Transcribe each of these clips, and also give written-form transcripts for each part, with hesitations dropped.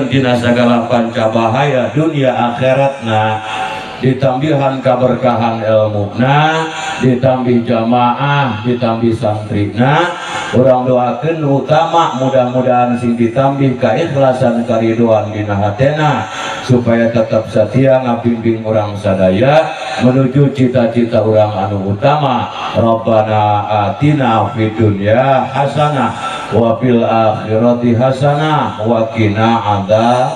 tina segala panca bahaya dunia akhiratna, ditambihan keberkahan ilmuna, ditambih jamaah, ditambih santrina. Urang doakeun utama mudah-mudahan sing ditambih keikhlasan kariduan dina hatena, supaya tetap setia ngabimbing urang sadaya menuju cita-cita urang anu utama. Rabbana atina fid dunya hasanah wa fil akhirati hasanah wa qina adzab.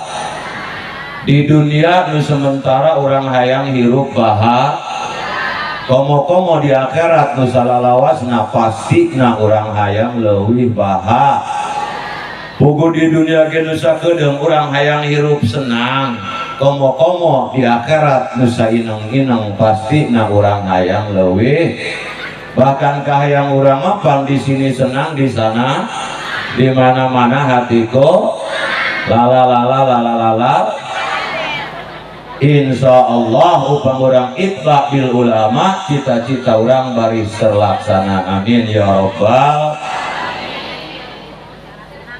Di dunia nu sementara orang hayang hirup baha, komo-komo di akhirat nu salalawasna pasti na orang hayang leuwih baha. Pugu di dunia ge nu sakedeung urang hayang hirup senang, komo-komo di akhirat nu saineng-ineng pasti na orang hayang leuwih. Bahkan kahayang urang mah di sini senang, di sana di mana-mana hatiku lala lala lala lala. Insya Allah upang orang itba bil ulama, cita-cita orang baris terlaksana. Amin ya robbal.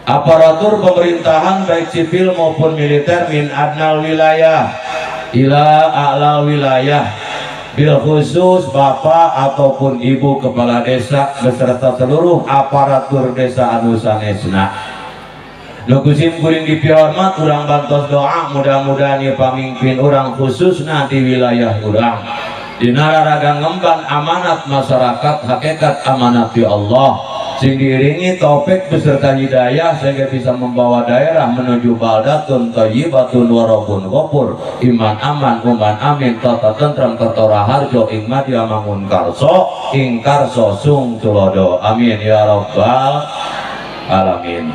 Aparatur pemerintahan baik sipil maupun militer min adnal wilayah ila a'la wilayah, bil khusus bapak ataupun ibu kepala desa beserta seluruh aparatur desa anu sanesna. Nukusim kuring dipihormat, urang bantos doa mudah-mudahan ya pamimpin urang khususna di wilayah urang dina raraga ngemban amanat masyarakat, hakikat amanat di Allah, sing diiringi taufik beserta hidayah sehingga bisa membawa daerah menuju baldatun thayyibatun wa rabbun ghafur, iman aman uman amin tata tentram kertora harjo ing madya mangun karso ing karso sung tulodo. Amin ya rabbal alamin.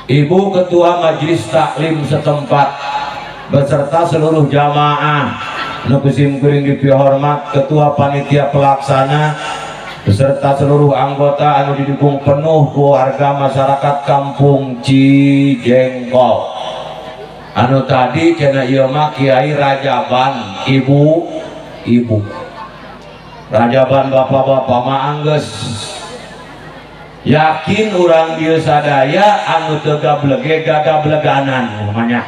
Ibu Ketua Majelis Taklim setempat beserta seluruh jamaah nukusim kuring dipihormat, Ketua Panitia Pelaksana beserta seluruh anggota anu didukung penuh keluarga masyarakat Kampung Cijengkol. Anu tadi cenah ieu mah Kiai Rajaban, ibu Rajaban bapak-bapak mah anggeus yakin urang dieu sadaya anu teu gablege gagableganan namanya,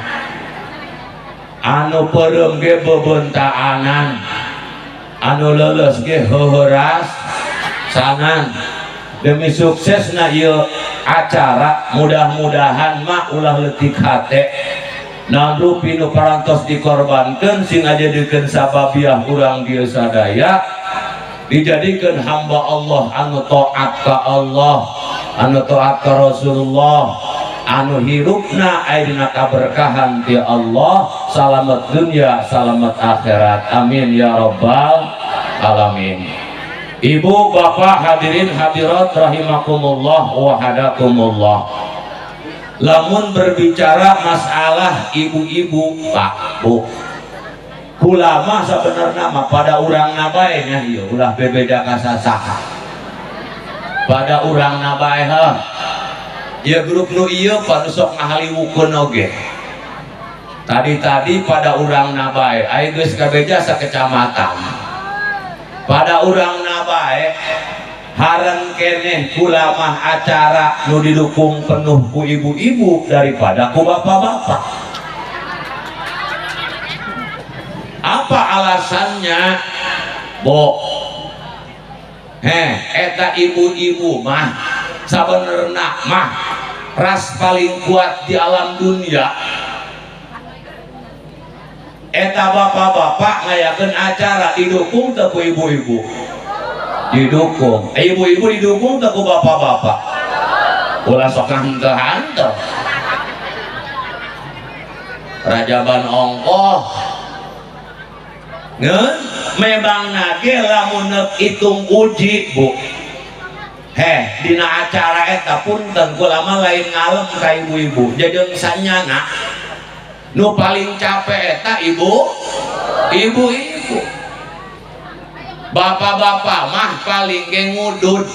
anu peureum ge bebentaanan, anu leuleus ge heuheuras sanan. Demi suksesna ieu acara mudah-mudahan mah ulah leutik hate naon rupi nu parantos dikorbankeun sing ngajadikeun sababiah urang dieu sadaya dijadikan hamba Allah anu taat ka Allah, anu taat ka Rasulullah, anu hirupna ayeuna kaberkahan ti Allah, salamet dunia salamet akhirat. Amin ya rabbal alamin. Ibu bapak hadirin hadirat rahimakumullah wa hadakumullah. Lamun berbicara masalah ibu-ibu pak bu, ulama sebenarnya mah pada urang nabae nya ieu ulah bebeda kasasaha. Pada urang nabae heuh. Ieu grup nu ieu panu sok ngahaliwukeun oge. Tadi pada urang nabae aya geus kabeja sakecamatan. Pada urang nabae hareun keneh ulama acara nu didukung penuh ku ibu-ibu daripada ku bapak-bapak. Apa alasannya? Bo eta ibu-ibu mah sabenerna mah ras paling kuat di alam dunia. Eta bapak-bapak ngayakeun acara didukung teu ku ibu-ibu? Didukung. Ibu-ibu didukung teu ku bapak-bapak? Ulah sok hanteu-hanteu. Rajaban ongkoh ngeun memang nage lamun hitung uji bu dina acara eta punten kulama lain ngalem ka ibu-ibu jeung sanyana nu paling capek eta ibu-ibu. Bapak-bapak mah paling ge ngudud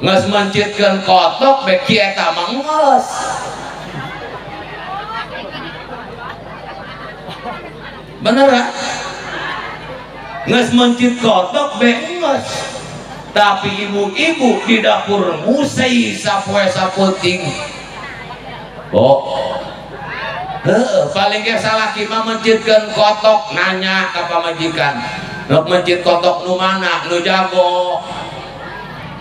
geus mencitkeun kotok beki eta mah geus. Beneran nges mencit kotok beengos, tapi ibu-ibu di dapur musai sapoe saputing paling ge salaki mah mencitkeun kotok nanya ka pamajikan nuk mencit kotok nu mana nu jago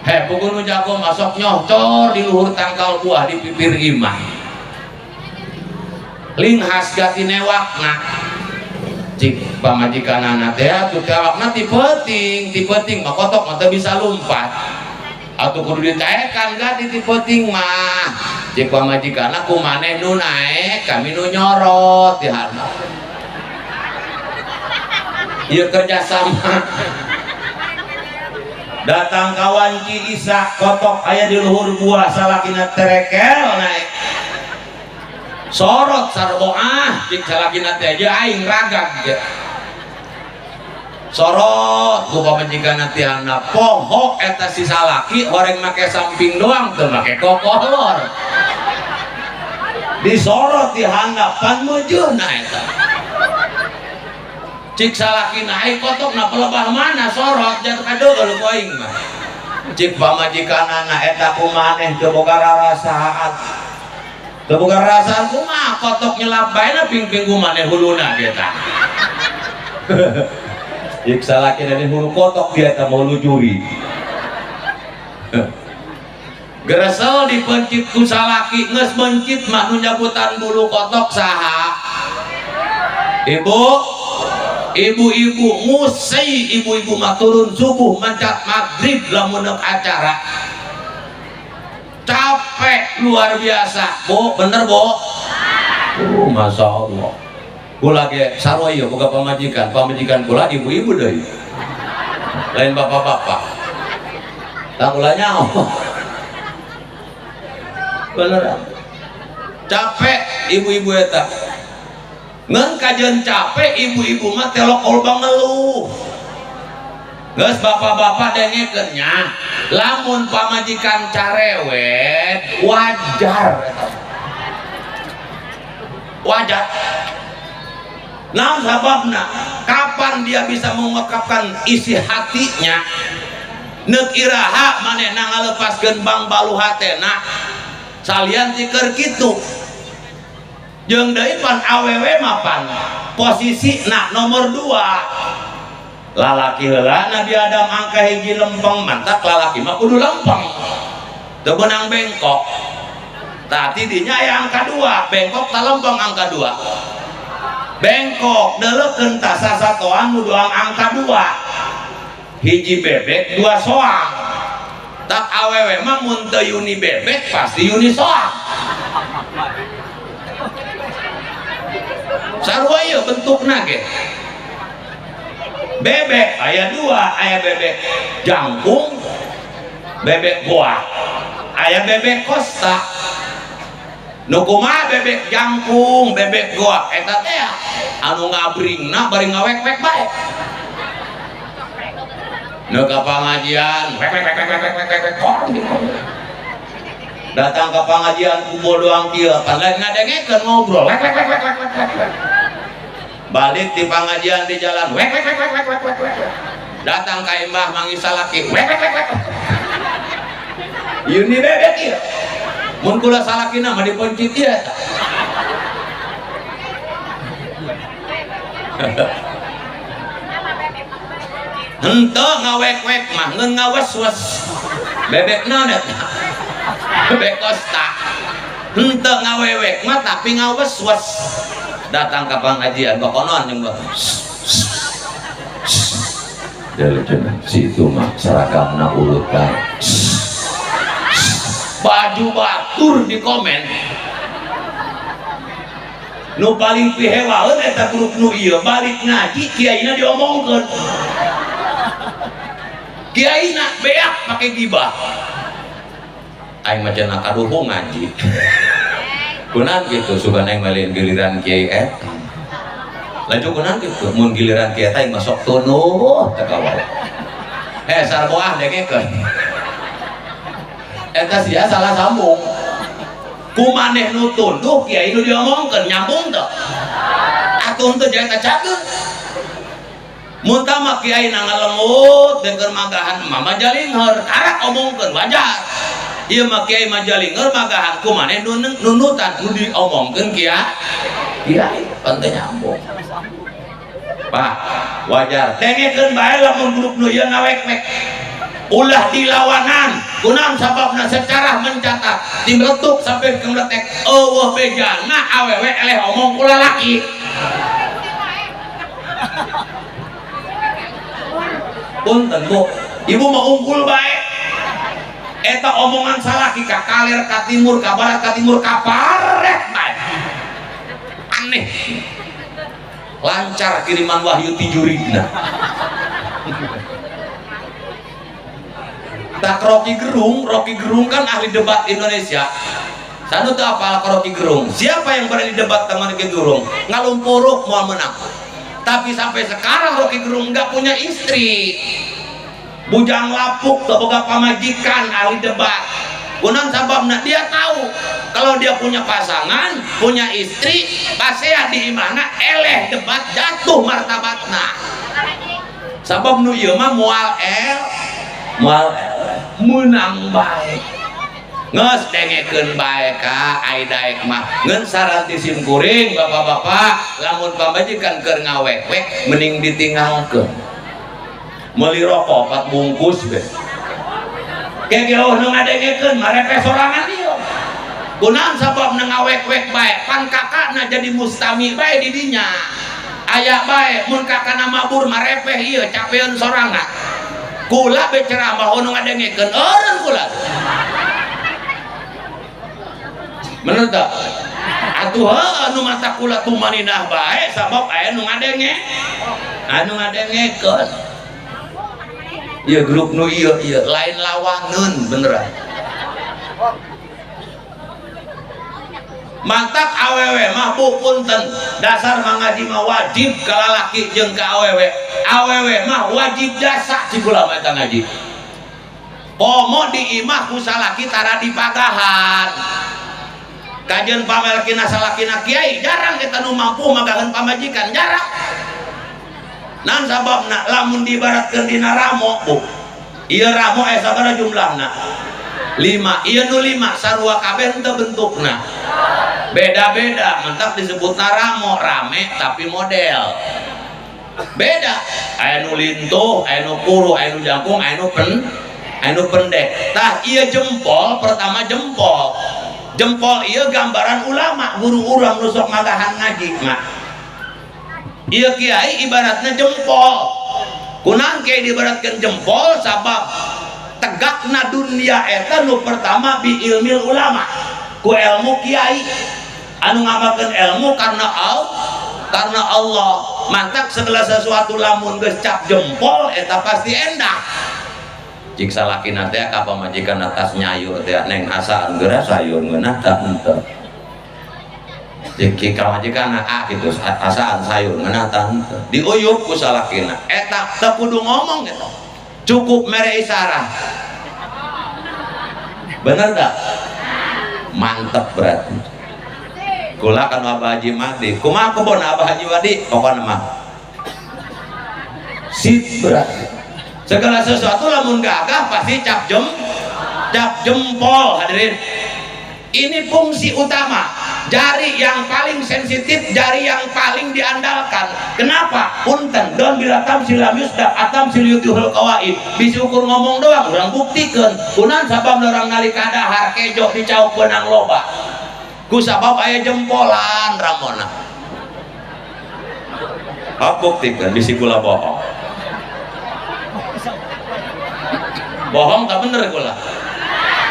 pugu nu jago masuk nyocor di luhur tangkal buah di pipir imah linghas gati newakna cik pamajikanana teh atuh tewakna ti penting mah kotok mah teu bisa lumpat atuh kudu ditaekan gati ti penting mah cik pamajikanna kumaneh nu naek kami nu nyorot di handap ieu kerjasama. Datang kawan Ki Isa kotok aya di luhur buah salakina terekel naik sorot sarbo cik salakina teh aja aing ragag ge sorot ku pamajikanna ti handap pohok eta si salaki horeng make samping doang teu make kokolor disorot di handap pan meujeuna eta cik salaki naik kotok na pelebah mana sorot jatuh kadeul ku aing mah cik pamajikanana eta kumaneh teu boga rarasaan kumaha kotok nyelap bae na ping-ping kumaneh huluna eta cik salaki dari hulu kotok dia eta mau juri gresel dipencit ku salaki geus mencit mah nu nyabutan bulu kotok saha ibu-ibu musai ibu-ibu mah turun subuh mencat maghrib lamun acara capek luar biasa bu bener bu masya Allah kula ge sarua ieu boga pamajikan kula ibu-ibu deui lain bapak-bapak tah kula nyaho beneran capek ibu-ibu eta ngan kajian capek ibu-ibu mah telok olbang ngeluh geus bapak-bapak dengekeun nya lamun pamajikan carewet wajar naon sababna kapan dia bisa mengungkapkan isi hatinya neuk iraha manehna ngalepaskeun bang balu hatena salian tikeur kitu jeung deui pan awewe mapan posisi na nomor 2 lalaki heula Nabi Adam angka hiji lempeng mantak lalaki mah kudu lempeng teu beunang bengkok tadi dinya aya angka 2 bengkok ta lempeng angka 2 bengkok deuleukeun ta sasatoan nu doang angka 2 hiji bebek 2 soang tak awewe mah mun teu yuni bebek pasti yuni soang sarua ieu bentukna ge bebek aya 2 aya bebek jangkung bebek goa aya bebek kosta nu kumaha bebek jangkung bebek goa eta teh anu ngabringna bari ngawek-wek bae nu ka pangajian wek datang ke pengajian kumpul doang kieu pan lain ngadengekeun ngobrol wek balik di pengajian di jalan wek datang ka imbah manggis salaki wek ieu ni bebek ieu mun kula salakina mah dipencit ieu eta henteu ngawek-wek mah ngeun ngawes-wes bebek naon eta bebek kosta henteu ngawewek mah tapi ngawes-wes datang ke pengajian kokonon yang situ mah seragamna ulut kan baju batur di komen nu paling pihewaeun eta grup nu ieu balik ngaji kiaina diomongkeun kiaina beak make gibah aing mah cenah kaduhung ngaji kunaon kitu sugan aing maleun giliran kiai eta laju kunaon kitu mun giliran kiai eta aing masuk tunuh teh kawal sarboah dengekeun eta sia salah sambung kumaneh nu tunduh kiai nu diomongkeun nyambung teu atuh teu jangan kacakeun mun tama kiai na ngalemut dengkeun magahan mama jalingheur karak omongkeun wajar ieu mah kiai mah jalinger magahan ku maneh nunutan nu diomongkeun kiai pantai nyambung. Pak wajar dengekeun bae lamun grup nu ieu ngawek-wek ulah dilawanan kunaon sababna secara mencatat tim letuk sampai ke meletek eueuh bejana awewe eleh omong ku lalaki. Punten Bu ibu mau unggul bae eta omongan salaki ka kaler ka timur ka barat ka timur ka paret bae aneh lancar kiriman wahyu ti juridna. Tak Rocky Gerung kan ahli debat Indonesia. Sanu teu apal Rocky Gerung. Siapa yang berani debat sama Rocky Gerung? Ngalumpuruk mau menang. Tapi sampai sekarang Rocky Gerung nggak punya istri. Bujang lapuk, teu boga pamajikan, ahli debat. Kunaon sababna? Dia tahu kalau dia punya pasangan, punya istri, pasea di imana eleh debat jatuh martabatna. Sabab nu ieu mah moal menang baik nges dengekeun bae ka ai daek mah ngeun saranti sim kuring bapak-bapak lamun pamajikan keur ngawek-wek mending ditinggalkeun meuli rokok 4 bungkus be kegeuh nu ngadengekeun marepeh sorangan ieu kunaon sabab ngawek-wek bae pan kakakna jadi mustami bae di dinya aya bae mun kakana mabur marepeh ieu capeun sorangan kula beceramah nu ngadengekeun eureun kula menurut tak atuh anu mata kula tumaninah bae sabab aya nu ngadengekeun ieu grup nu ieu lain lawangeun beneran mantap awewe mah Bu punten dasar mangaji mah wajib ka lalaki jeung ka awewe mah wajib jasa cikula mah eta ngaji pomo di imah ku salaki tara dipagahan kajeun pamelkina salakina kiai jarang kita nu mampu magahan pamajikan jarang naon sababna lamun diibaratkeun dina ramo Bu ieu ramo aya sabaraha jumlahna 5 ieu nu 5 sarua kabeh teu bentukna beda-beda mentak disebut ramo rame tapi model beda aya nu lintuh aya nu kuru aya nu jangkung aya nu pendek tah ieu jempol pertama jempol ieu gambaran ulama guru urang nu sok magahan ngaji mah ieu kiai ibaratna jempol kunaon kiai diibaratkeun jempol sabab tegakna dunia eta nu pertama bi ilmil ulama ku ilmu kiai anu ngamalkeun ilmu karena Allah mantak segala sesuatu lamun geus cap jempol eta pasti endah cik salakina teh ka pamajikan atas nyayur teh neng asaan geura sayur ngeunah tah henteu cik ka majikan kitu asaan sayur ngeunah tah henteu diuyup ku salakina eta teu kudu ngomong gitu cukup mere isyarat bener tak mantep berarti kula kan Abah Haji Madi kumaha kebon Abah Haji Wadi pokokna mah sip berarti segala sesuatu lamun gagah pasti cap jempol hadirin ini fungsi utama jari yang paling sensitif jari yang paling diandalkan kenapa punten don bila tamsil lam yusda atam silyutihul qawaid bisa ukur ngomong doang urang buktikeun kunaon sabab orang nalika dahar kejo dicauk benang loba ku sabab aya jempolan ramona buktikan bisi kula bohong tak bener kula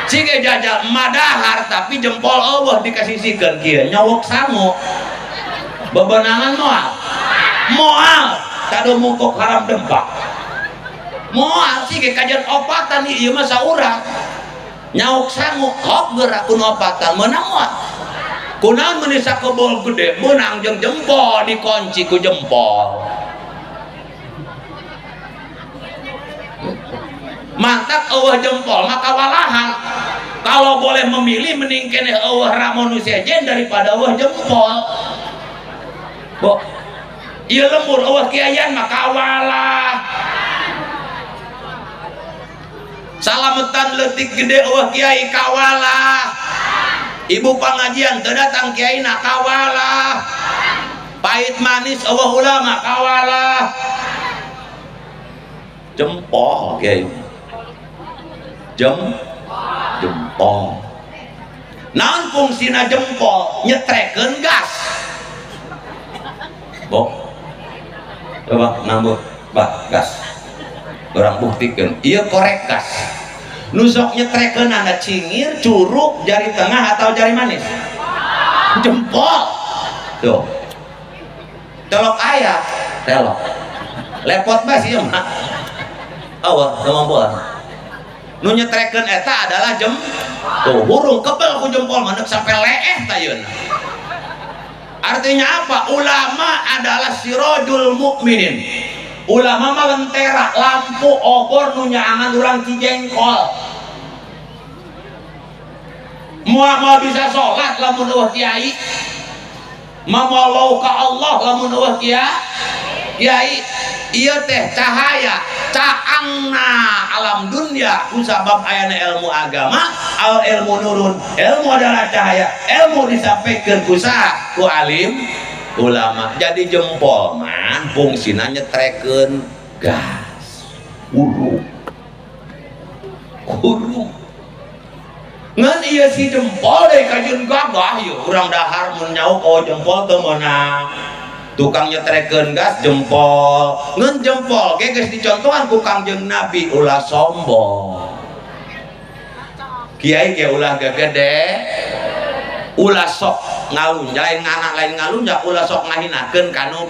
cike jajal madahar tapi jempol Allah dikasih sikeun kieu nyawok sangu bebenangan moal tadu mungkuk haram dempak moal cike kajian opatan ieu mah saurang nyawok sangu hok geura kun opatan meunang moal kunaon mun sakebol gede meunang jeung jempol dikunci ku jempol mantap eueuh jempol maka walahan kalau boleh memilih mending keneh eueuh ramonu sejen daripada eueuh jempol bo ieu lembur eueuh kiayan maka walah salametan leutik gede eueuh kiai kawalah. Ibu pengajian teu datang kiai na kawalah. Pahit manis eueuh ulama kawalah. Jempol kiai. Jempol. Naon fungsina jempol? Nyetrekeun gas. Bok. Coba nambut, Pak, gas. Orang buktikan, iya korek gas. Nusok nyetrekeun anda cingir, curug, jari tengah atau jari manis? Jempol. Tuh. Telok ayah, telok. Lepot masih ya mah. Awah, kemampuan. Nu nyetrekeun eta adalah tuh hurung kebel ku jempol manuk sampai leeh tayeuna. Artinya apa? Ulama adalah sirojul mukminin. Ulama mah lentera lampu obor nu nyaangan urang Cijengkol. Moal bisa sholat lamun eueuh kiai. Mamalau ka Allah lamun eueuh kiai. Ieu teh cahaya caangna alam dunia kusabab ayana ilmu agama al ilmu nurun. Ilmu adalah cahaya, ilmu disampaikan ku alim ulama. Jadi jempol mah fungsina nyetrekeun gas hurung ngan ieu si jempol deui kajeun gagah yeuh urang dahar mun nyauk oh jempol teu meunang. Tukang nyetrekeun gas jempol ngan jempol ge geus dicontohan ku Kangjeng Nabi ulah sombong. Kiai ge ulah gede, ulah sok ngalunjak lain ngalunjak ulah sok ngahinakeun kanu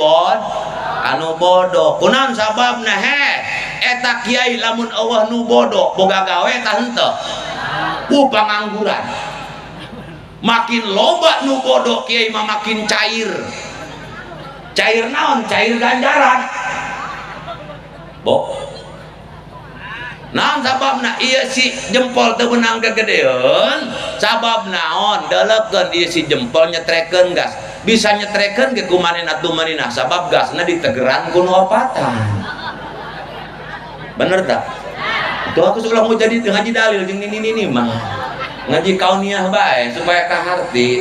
bodoh. Kunaon sababna eta kiai lamun eueuh nu bodoh boga gawe tah henteu. Pangangguran. Makin loba nu bodoh kiai mah makin cair. Cair naon? Cair ganjaran. Naon sababna ieu si jempol teu meunang gegedeun? Sabab naon? Deulekeun ieu si jempol nyetrekeun gas. Bisa nyetrekeun ge kumanehna tumanina sabab gasna ditegeran ku nu opatan. Bener tak? Tuh aku sudah mau jadi ngaji dalil jeung ini mah. Ngaji kauniyah bae supaya kaharti.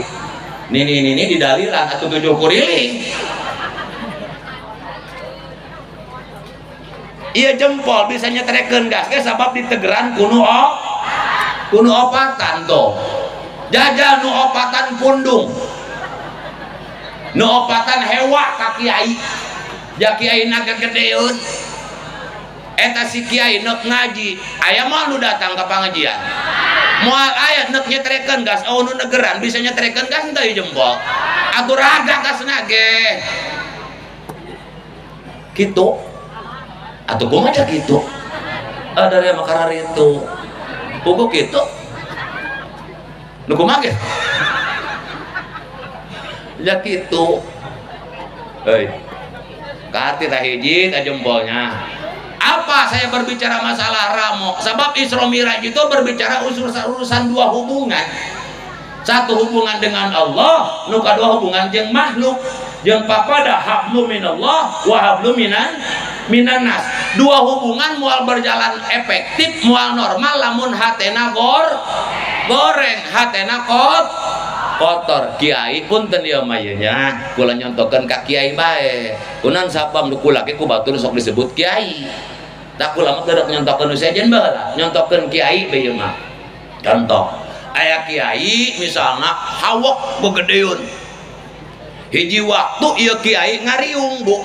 Nini didalilan atuh 7 kuriling. Iya jempol bisa nyetrekeun gas ge sabab ditegeran kuno opatan tuh. Jajal nu opatan pundung. Nu opatan hewa ka kiai. Ja kiai na gegedeun. Eta si kiai neuk ngaji, aya mah nu datang ka pangajian. Moal aya neuk nyetrekeun gas, oh nu negeran bisa nyetrekeun gas henteu jempol. Atur raga gasna ge. Kitu. Atau gue ngajak gitu ada yang makarar itu pokok gitu nunggu mageh ya gitu karti tak hiji tak jempolnya apa saya berbicara masalah ramo sebab Isra Miraj itu berbicara urusan dua hubungan. Satu hubungan dengan Allah, nu kadua hubungan jeung makhluk. Jeung papada hablu minallah wa hablu minan nas. Dua hubungan moal berjalan efektif, moal normal lamun hatena goreng, hatena kotor. Kiai punten ieu mah nya, kula nyontokeun ka kiai bae. Kunaon sapam nu kula ge ku batur sok disebut kiai. Tak kula mah teu nyontokeun nu sejen baheula, nyontokeun kiai bae mah. Contoh aya kiai misalnya hawok begedeun hiji waktu ieu kiai ngariung bu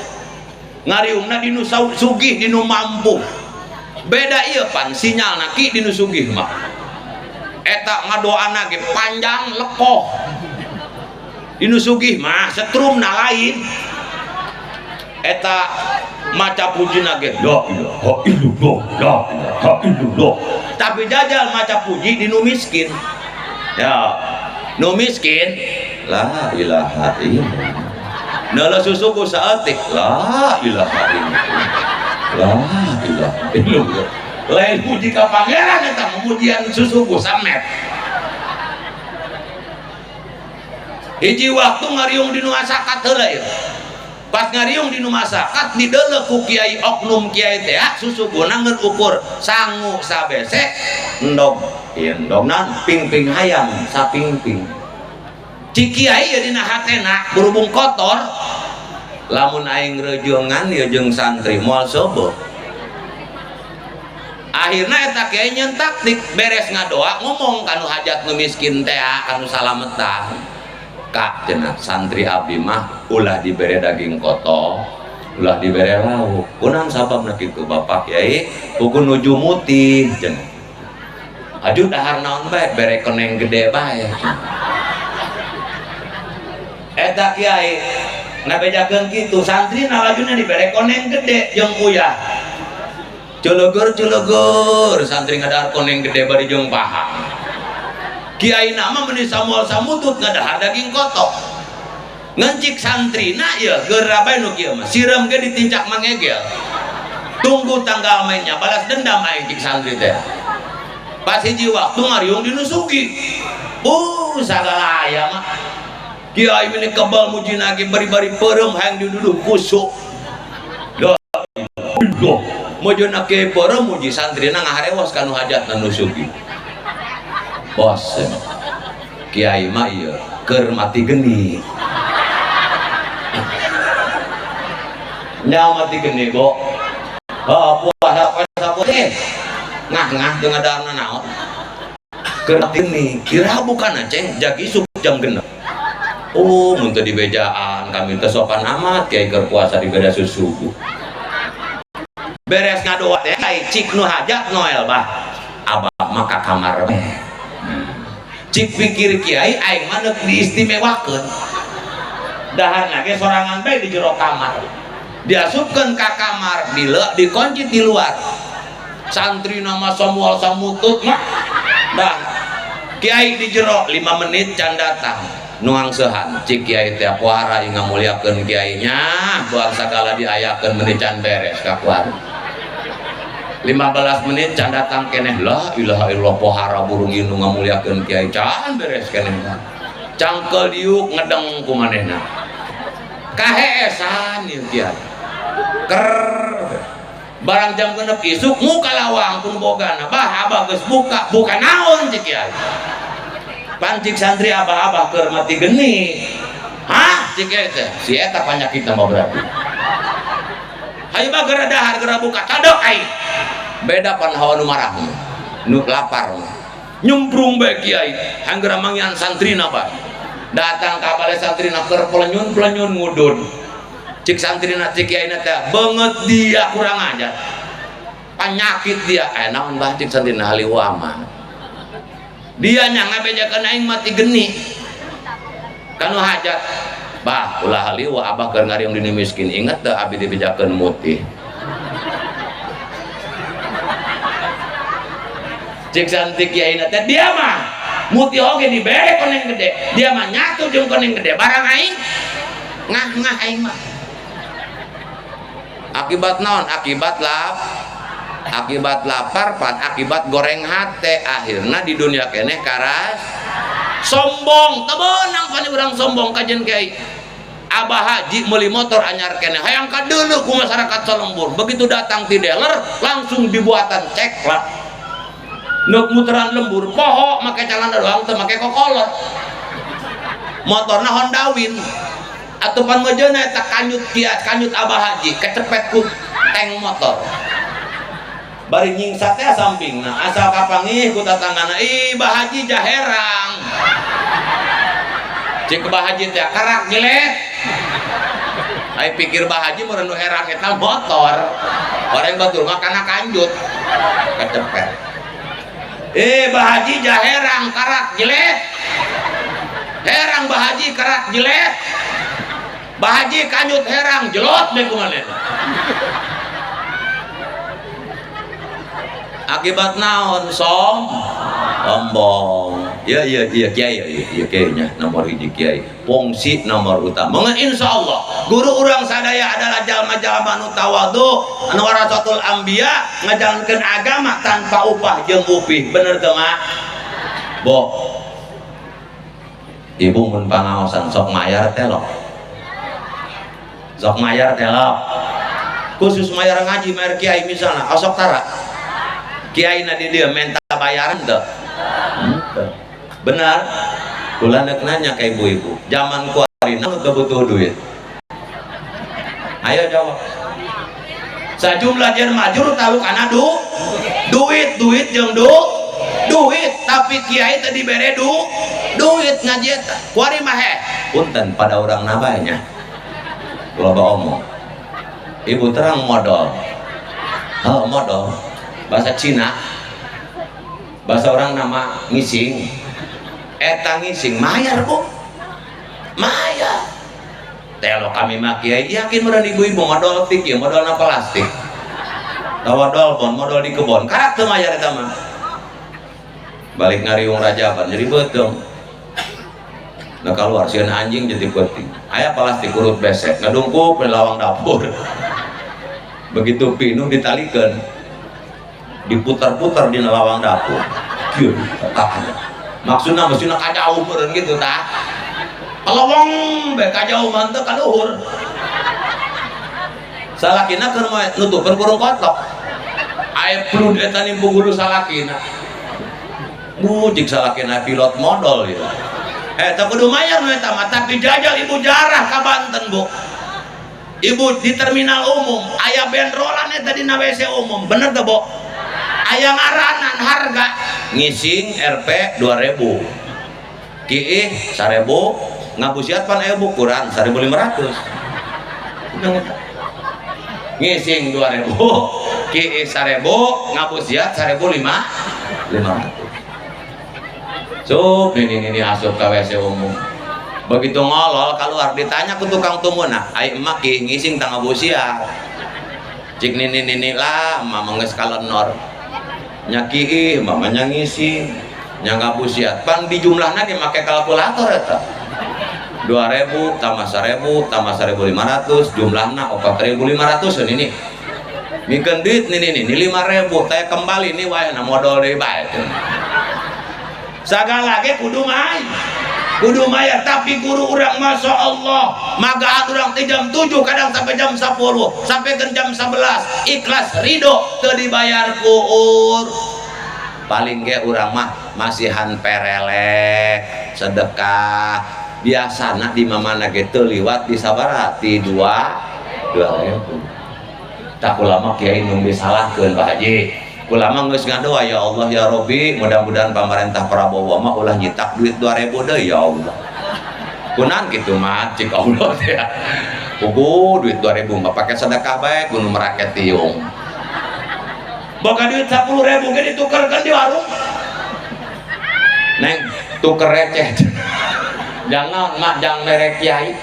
ngariungna dinu sugih dinu mampu beda ieu pan sinyalna ki dinu sugih mah eta ngadoana ge panjang lekoh dinu sugih mah setrumna lain eta maca pujina ge la ilaha illallah la ilaha illallah tapi jajal maca puji dinu miskin ya nu miskin la ilaha illallah nala susu ku saeutik la ilaha illallah la ilaha illallah lain puji ka pangeran eta mujian susu ku samet hiji waktu ngariung dinu asakat heula ieu pas ngariung di nu masyarakat didelek ku kiai oknum kiai teh susuguna ngeur ukur sangu sabese endog endognan ping-ping hayam saping-ping ci kiai ya dina hatena berhubung kotor lamun aing rejongan ya jeung santri moal sobo akhirna eta kiai nyentak dik beres ngadoa ngomong kanu hajat nu miskin teh kanu salametan Kak cenah santri abdi mah ulah dibere daging koto ulah dibere lauk kunaon sababna kitu bapak kiai pukun nuju mutih cenah aduh dahar naon bae bere koneng gede bae eta kiai ngabejakeun kitu santri nalajuna dibere koneng gede jeung uyah culegur santri ngadahar koneng gede bari jeung paha kiai nama meni samual samutut ngadahar daging kotok ngencik santri na ya gerabai nu kieu mah siram ge ditincak mangegel tunggu tanggal mainnya balas dendam aing cik santri teh pas hiji waktu ngariung dinusuki sagala aya mah kiai meni kebal muji nagi bari-bari peureum hayang duduk kusuk ya Allah mojona kiai peureum muji santrina ngaharewas kanu hajatna nusuki bos kiai mah ieu keur mati geni nya mati geni go puasa putih ngah jeung adaarna naon keur mati geni kira bukan aceng jagi sup jam genep mun teu dibejaan kami teu sopan amat kiai keur puasa dibeda susu beres ngadoa teh cik nu hajat noel bah abah mah ka kamar cik pikir kiai aing mah neuk diistimewakeun daharna ge sorangan bae di jero kamar diasupkeun ka kamar dikunci di luar santri nama samual samutut mah dah kiai di jero 5 menit can datang nuang seuhan cik kiai teh pohara ing ngamuliakeun kiainya buang sagala diayakeun meuni can beres ka kuar 15 menit can datang keneh la ilaha illallah pohara burung inu ngamuliakeun kiai can beres keneh cangkel diuk ngedeng ku manehna kaheesan ieu kiai ker barang jam genep isuk muka lawang pun bogana bah abah geus buka naon cik kiai pancik santri abah-abah keur mati geni hah cik kiai teh si eta panyakitna mah berarti hayu mah geura dahar geura buka cadok aing beda pan hawa nu marah nu lapar nyemprung bae kiai hanggera mangyan santrina bae datang ka balai santrina keur pelenyun ngudun cik santrina cik kiaina teh beungeut dia kurang ajar panyakit dia naon bah cik santrina haliwa mah dia nya ngabejakeun aing mati geni kanu hajat bah ulah haliwa abah keur ngariung dini miskin inget teu abdi dibejakeun mutih cik santik kiai teh dia mah muti oge dibere koneng gede dia mah nyatu jeung koneng gede barang aing ngah aing mah akibat naon akibat lapar pan akibat goreng hate akhirna di dunia keneh karas sombong teu beunang pan urang sombong kajen kiai abah haji meuli motor anyar keneh hayang kadeuleuh ku masyarakat Salembur begitu datang ti dealer langsung dibuatan ceklat neuk muteran lembur poho make calana doang teu make kokolot motorna Honda Win atupan mejeuna eta kanyut abah haji kecepet ku tank motor bari nyingsat teh sampingna asal kapangih ku tatanggana bah haji jaherang cik bah haji teh karak jelet ai pikir bah haji meureun nu herang eta motor bareng batur mah kana kanjut kecepet bah haji jaherang karak jelet herang bah haji karak jelet bah haji kanyut herang jelot deh kumaha akibat naon sombong ya kiai nya nomor hiji kiai fungsi nomor utama mun insyaallah guru urang sadaya adalah jalma-jalma nu tawadhu anu warasatul anbiya ngajalankeun agama tanpa upah jeung upih bener teu mah boh ibu mun pangaosan sok mayar teh loh sok mayar telok khusus mayar ngaji mayar kiai misalnya osok tara kiai na di dia minta bayaran tuh benar kula nanya ke ibu-ibu zaman kuarina kebutuh duit ayo jawab sajumlah jen majur tahu karena duit jeung duit tapi kiai tadi bere duit ngaji eta kuari mah punten pada orang nabanya loba omong ibu terang modal modal bahasa Cina bahasa orang nama ngising eta ngising mayar bu mayar telo kami mah kiai yakin meureun ibu-ibu modal fikih modalna plastik modal pon modal di kebon karak teu mayar eta mah balik ngariung rajaban jadi beuteung nah keluar sieun anjing jadi penting aya plastik urut besek ngadungkuk di lawang dapur begitu pinuh ditalikeun diputar-putar di lawang dapur kieu maksudna kajauh meureun gitu tah pelowong be kajauh mah teu ka luhur salakina keur nutupeun kurung kotok aya plud eta nimpu guru salakina mujik salakina pilot modal ya eta kudu mayar eta mah tapi jajal ibu jarah ka Banten bu ibu di terminal umum aya benrolan eta dina WC umum bener teu bu aya ngaranan harga ngising Rp 2000 kiih 1000 ngabusiat pan aya bukuran 1500 ngising 2000 kiih 1000 ngabusiat 1500 Sup, ini asup ke WC umum begitu ngolol keluar ditanya ke tukang tumuna ai emak ki ngising tangga busia cik nini lah mama geus kalenor nyaki mamanya ngising nya busiat pan di jumlahna ge make kalkulator eta 2000 tambah 1000 tambah 1500 jumlahna 4500 ini mikeun duit ini 5000 teh kembali nih wae na modal deui bae sagala ge kudu mayar tapi guru urang masya Allah magaan urang ti jam 7 kadang sampai jam 10 sampai ke jam 11 ikhlas ridho teu dibayar kuur paling ge urang mah masihan perelek sedekah biasana di mamana ge teu liwat di sabaraha ti 2.000 tak ulama kiai nu disalahkeun Pak Haji ulama geus ngadoa ya Allah ya Robbi mudah-mudahan pemerintah Prabowo mah ulah nyitak duit 2000 deui ya Allah kunaon kitu mah cik Allah ya kudu duit 2000 mah pake sedekah bae kudu meraket tiung boga duit 10.000 ge ditukerkeun di warung neng tuker receh jangan mak jangan merek kiai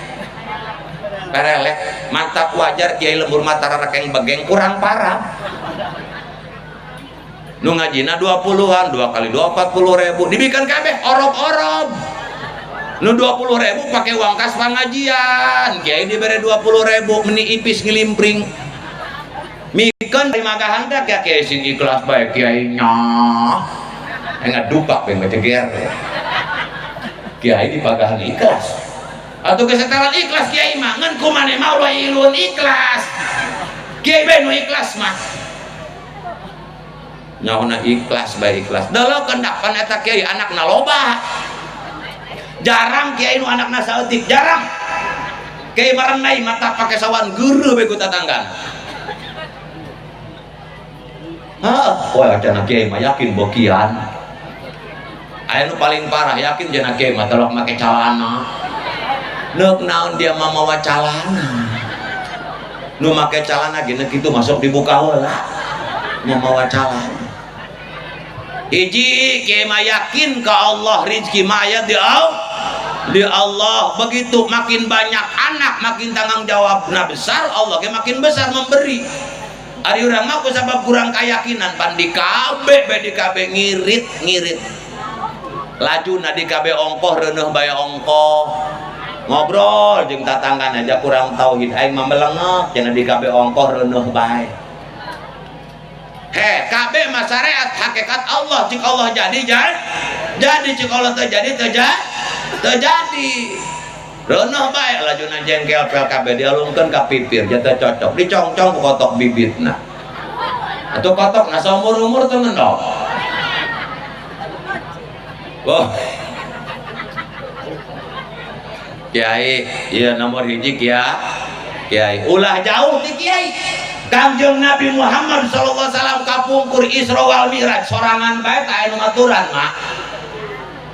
perelek mantap wajar kiai lembur mata rarakeng begeng kurang parah nu ngajina 20-an 2 kali 2 40.000 dibikin kabeh orob-orob nu 20.000 pakai uang kas pengajian kiai diberi 20.000 meni ipis ngilimpring mikeun dari magahan teh kiai sing ikhlas bae kiai nya enggak dupak bae ngeceger kiai di pagahan ikhlas atau kesetaran ikhlas kiai mah ngan kumane mau lo ilun ikhlas kiai bae nu ikhlas mah nyawana ikhlas baik ikhlas dalam kendapan eta kiai anakna loba jarang kiai nu anakna saeutik jarang kiai marenai mata pakai sawan guru begu tatanggan wah cenah kiai mah yakin bokian aya nu paling parah yakin cenah kiai mah telok make calana neuk naon dia mah mawa calana nu make calana ge neuk kitu masuk dibuka heula mau mawa calana hiji kiai mah yakin ke Allah rizki maya di Allah begitu makin banyak anak makin tanggung jawabna besar Allah ke makin besar memberi ari urang mah kusabab kurang keyakinan pan di KB ngirit laju na di KB ongkoh reuneuh bae ongkoh ngobrol jeung tatanggan aja kurang tauhid aing mah melengok cenah di KB ongkoh reuneuh bae KB mah syariat hakikat Allah cik Allah jadi cik Allah terjadi Reuneuh bae lajuna jengkel pel kabeh dialungkeun ka pipir jatuh cocok dicongcong ku kotok bibitna atuh kotok na saumur-umur teu ngendok. Wah Kiai ieu nomor hiji Kiai ulah jauh ti Kiai. Kangjeng Nabi Muhammad sallallahu alaihi wasallam kapungkur Isra wal Mi'raj sorangan bae ka anu maturan mah.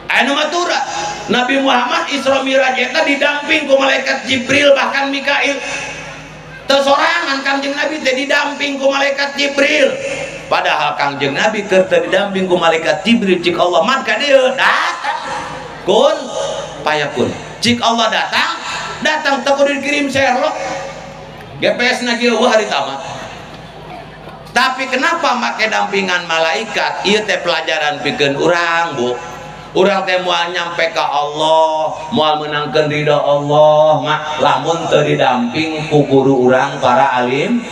Anu maturan Nabi Muhammad Isra Mi'raj eta didamping ku malaikat Jibril bahkan Mikail. Teu sorangan Kangjeng Nabi teh didamping ku malaikat Jibril. Padahal Kangjeng Nabi keur teu didamping ku malaikat Jibril cik Allah mad ka dieu datang. Kun payakun. Cik Allah datang teu kudu dikirim Sherlock. GPS na kieu hari tamat. Tapi kenapa make dampingan malaikat? Ieu teh pelajaran pikeun urang, Bu. Urang teh moal nyampe ka Allah, moal menangkeun ridho Allah, mah lamun teu didamping ku guru urang para alim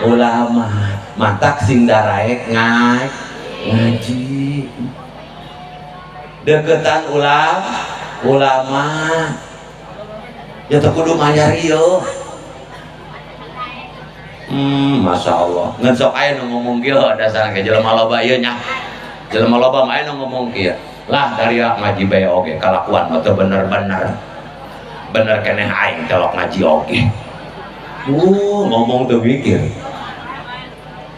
ulama, matak sing daraek ngaji. Deketan ulama. Ya teu kudu mayar ieu. Masya Allah ngan sok aya nu ngomong kieu dasar ke jelema loba ieu nya jelema loba mah aya nu ngomong kieu lah dari ngaji bae oge kalakuan mah teu bener-bener keneh aing telok ngaji oge ngomong teu mikir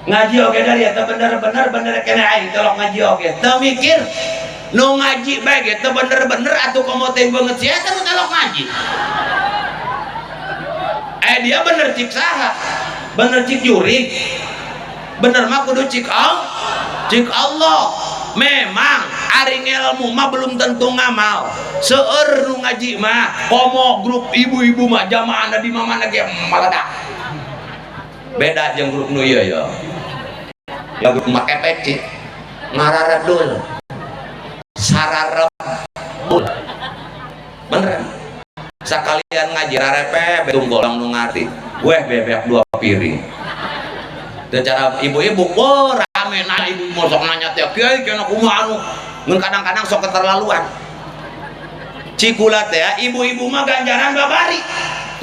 ngaji oge dari teu bener keneh aing telok ngaji oge teu mikir nu ngaji bae ge teu bener-bener atuh komo teh beungeut sia teu telok ngaji dia bener cik saha bener cik jurig bener mah kudu cik Allah. Memang ari ngelmu mah belum tentu ngamal seueur nu ngaji mah komo grup ibu-ibu mah jamaahna di mana ge maladak beda jeung grup nu ieu ya grup make peci ngararedul sararep bener sakalian ngaji rarepe betung golong nu ngarti weh bebek 2 piring. Cara ibu-ibu wah rame nah ibu mau sok nanya teh kiai kena kumaha anu ngan kadang-kadang sok keterlaluan cikula teh ibu-ibu mah ganjaran babari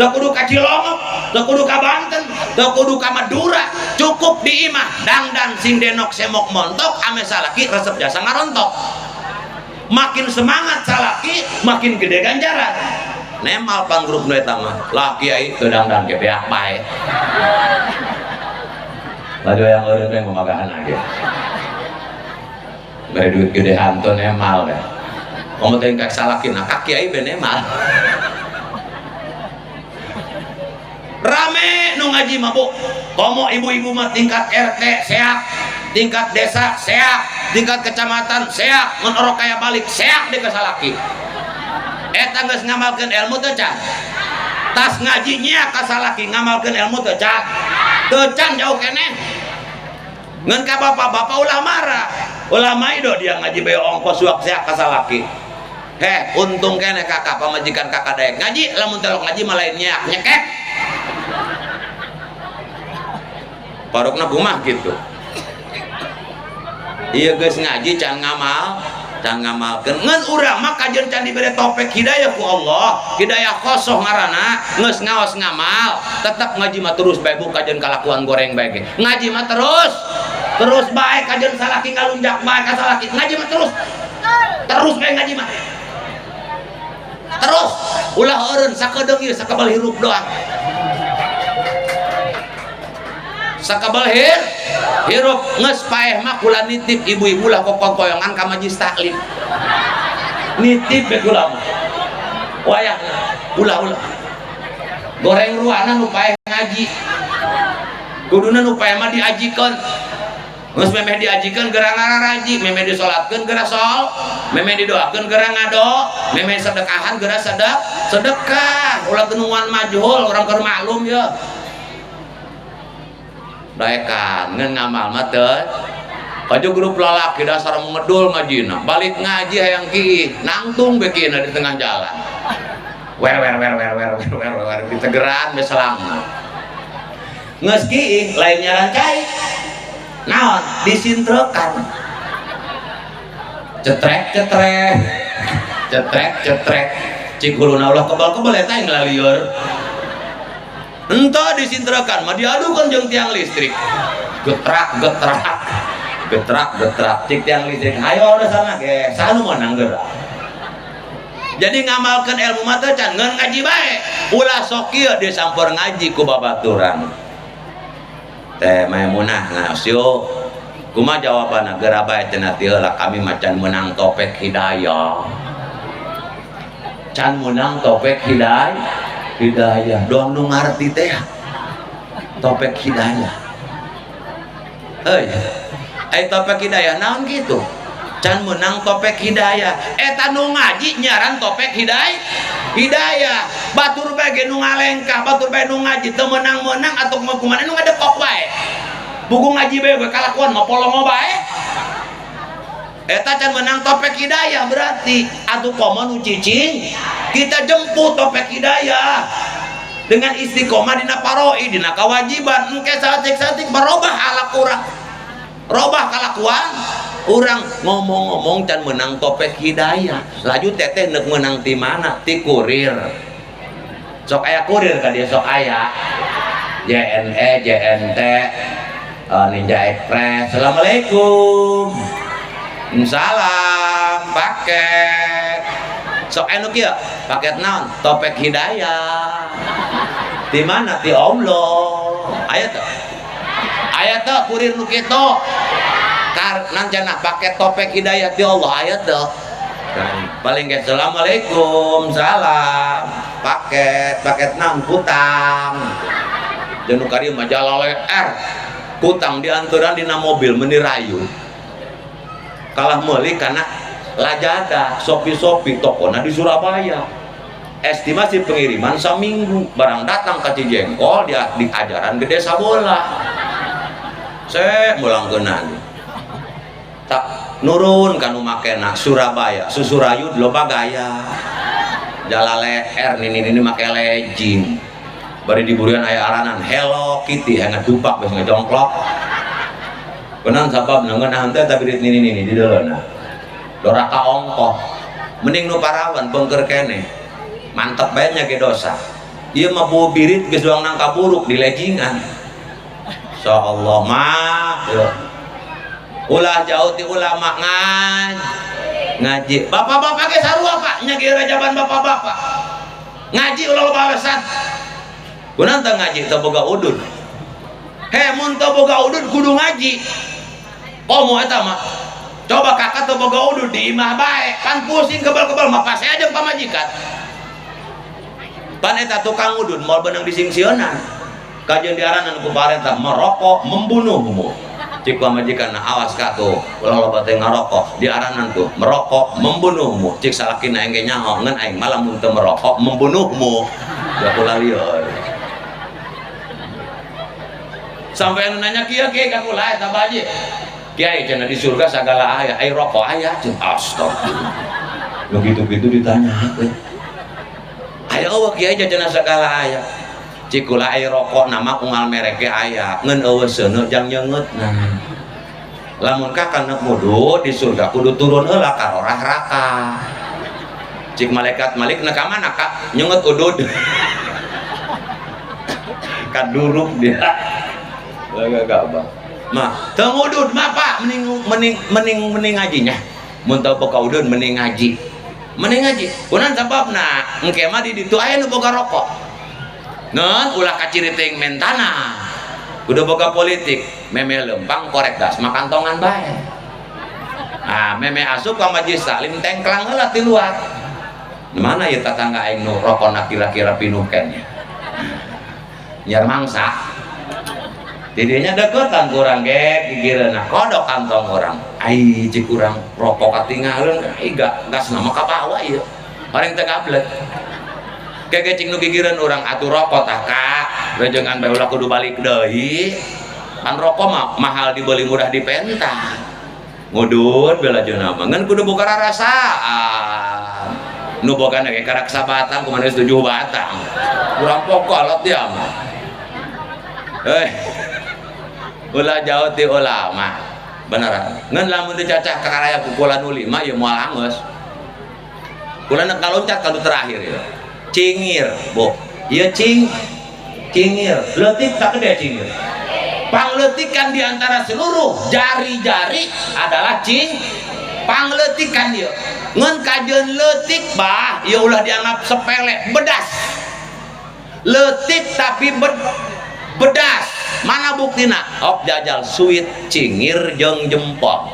teu kudu ka Cilongok teu kudu ka Banten teu kudu ka Madura cukup di imah dangdan sing denok semok montok ame salaki resep jasa ngarontok makin semangat salaki makin gede ganjaran nemal pangrup nu eta mah lah kiai teu dangdan ge beak bae laju yang eureun teh ngomagahan aja bari duit gede hantu nemal deh komo teh kak salaki nah kak kiai be nemal rame nu ngaji mah Bu komo ibu-ibu mah tingkat RT seak tingkat desa seak tingkat kecamatan seak mun orok kaya balik seak di kasalaki eta geus ngamalkeun ilmu teu can tas ngajinya kasalaki ngamalkeun ilmu teu can jauh keneh ngan ka bapak-bapak ulah marah ulah maido dia ngaji bae ongkos suak seak kasalaki untung keneh kakak pamajikan kakak daek ngaji lamun telok ngaji mah lain nyeak nyekek parokna kumah gitu ieu geus ngaji can ngamalkeun ngan urang mah kajen can dibere topik hidayah ku Allah hidayah khosoh ngaranna geus ngaos ngamal tetep ngaji mah terus bae bu kajen kalakuan goreng bae ge ngaji mah terus bae kajen salaki ngalunjak bae ka salaki ngaji mah terus bae ngaji mah terus ulah eureun sakedeung ieu sakabal hirup doang sakabal hirup nges paeh mah kula nitip ibu-ibu lah kokong-koyongan ka majlis taklim nitip be kula mah wayahna ulah goreng ruana nu paeh ngaji kuduna nu paeh mah diajikeun geus memeh diajikeun geura ngaraji memeh disolatkeun geura sol memeh didoakeun geura ngado memeh sedekahan geura sedekah ulah genuan majhul urang keur maklum ya daekan ngan ngamal mah teu kaju grup lalaki dasar ngedul ngajina balik ngaji hayang kieu nangtung be kieu di tengah jalan wer di tegeran be selangna geus kieu lain nyaran cai naon disintrekan cetrek cik huluna ulah kebal-kebal eta yang lalieur entah disintrakan mah diadukan jeung tiang listrik getrak cik tiang listrik ayo udah sana ge sanu meunang geura. Jadi ngamalkan ilmu mah teh can ngeun ngaji bae ulah sok kieu disampur ngaji ku babaturan teh Maimunah ngasio kumaha jawabanna geura bae cenah ti heula kami macan menang topek hidayah can menang topek hidayah doang nu ngarti teh topek hidayah topek hidayah naon gitu can menang topek hidayah eta nu ngaji nyaran topek hidayah batur bae nu ngalengkah batur bae nu ngaji teu menang-menang atau kumaha nu ngadekok bae buku ngaji bae kalakuan mah polongo bae eta can menang topek hidayah berarti atuh komo nu cicing kita jemput topek hidayah dengan istiqomah dina paroi dina kewajiban engke saeutik-saeutik berubah akhlak urang robah kalakuan urang ngomong-ngomong can menang topek hidayah laju teteh neuk menang ti mana ti kurir sok aya kurir ka dia sok aya JNE JNT Ninja Express assalamualaikum salam paket sok anu kieu paket naon topek hidayah di mana ti Allah aya teh kurir nu kitu nanjana paket topek hidayah ti Allah aya teh paling ge assalamualaikum salam paket naon kutang jeung nu kadieu mah jalale kutang dianturan dina mobil menirayu kalah meuli kana Lajada Shopee tokona di Surabaya estimasi pengiriman saminggu barang datang ka Cijengkol dia di ajaran gede sabola saya mulang kenal tak nurun kanu makena Surabaya Susurayu loba gaya jalale ini make legging bari diburian aya aranan Hello Kitty hangat dupak geus ngejongklok kenan sabab ngeunah teh tapi ini di dalamna doraka ongkoh mending nu parawan beungker kene mantep bae nya ge dosa ieu mah bau birit geus doang nangka buruk di leggingan insyaallah mah ulah jauh ti ulama ngaji bapak-bapak ge sarua Pak nya ge rajaban bapak-bapak ngaji ulah loba alasan kunaon teh ngaji teu boga udud mun teu boga udud kudu ngaji komo eta mah coba kakak teu boga udud di imah bae kan pusing kebal-kebal mah pase aja pamajikan pan eta tukang udud moal beunang disingsionan kajian diaranan ku parentah merokok membunuhmu cik pamajikan awas ka tuh ulah loba teh ngarokok diaranan tuh merokok membunuhmu cik salakina engge nyaho ngan aing malah mun teu merokok membunuhmu ya kula lieur sampai anu nanya kieu kieu ka kula eta baje kiai cenah di surga sagala aya ai rokok aya ceun astagfirullah begitu-gitu ditanya aya eueuh kiai cenah sagala aya cikula air rokok nama unggal mereke aya ngen eueuh seuneu jang nyeungeutna lamun kakak neuk mudu di surga kudu turun heula ka rorah raka cik malaikat malik neuk ka mana kak nyeungeut udud kaduruk dia gagah mah teu udud mah Pak mending ngajinya mun teu boga udud mending ngaji kunaon sababna engke mah di ditu aya nu boga rokok non ulah kaciriting mentana udah boga politik meme lempang korek das makantongan bae meme asup ka majelis salim tengklang heula ti luar mana ya tetangga aing nu rokona kira-kira pinuken nyar mangsa didinya deketan kurang ge gigireuna kodok kantong urang ai cik urang rokok katinggalin ai gas nama ka bawah ieu paling teu gablek kege cing nu gigireun urang atuh rokok tah Kak rejengan bae ulah kudu balik deui kan rokok mah mahal dibeli murah dipenta ngudud bela jeuna mah ngan kudu boga rarasaan nu boga ge karaksa batang kumaha 7 batang urang pokolot dia mah ulah jauh ti ulama beneran ngan lamun teu cacah kakaraya pukulan nu 5 ya moal angeus Kula nek kaloncat kadu terakhir ya. Cingir, Bu. Ieu cingir. Leutik tak gede cingir. Pangletikan di antara seluruh jari-jari adalah pangletikan dia. Ngan kajeun leutik bah, ieu ulah dianggap sepele, bedas. Leutik tapi bedas. Mana buktina? Ok jajal suit cingir jeung jempol.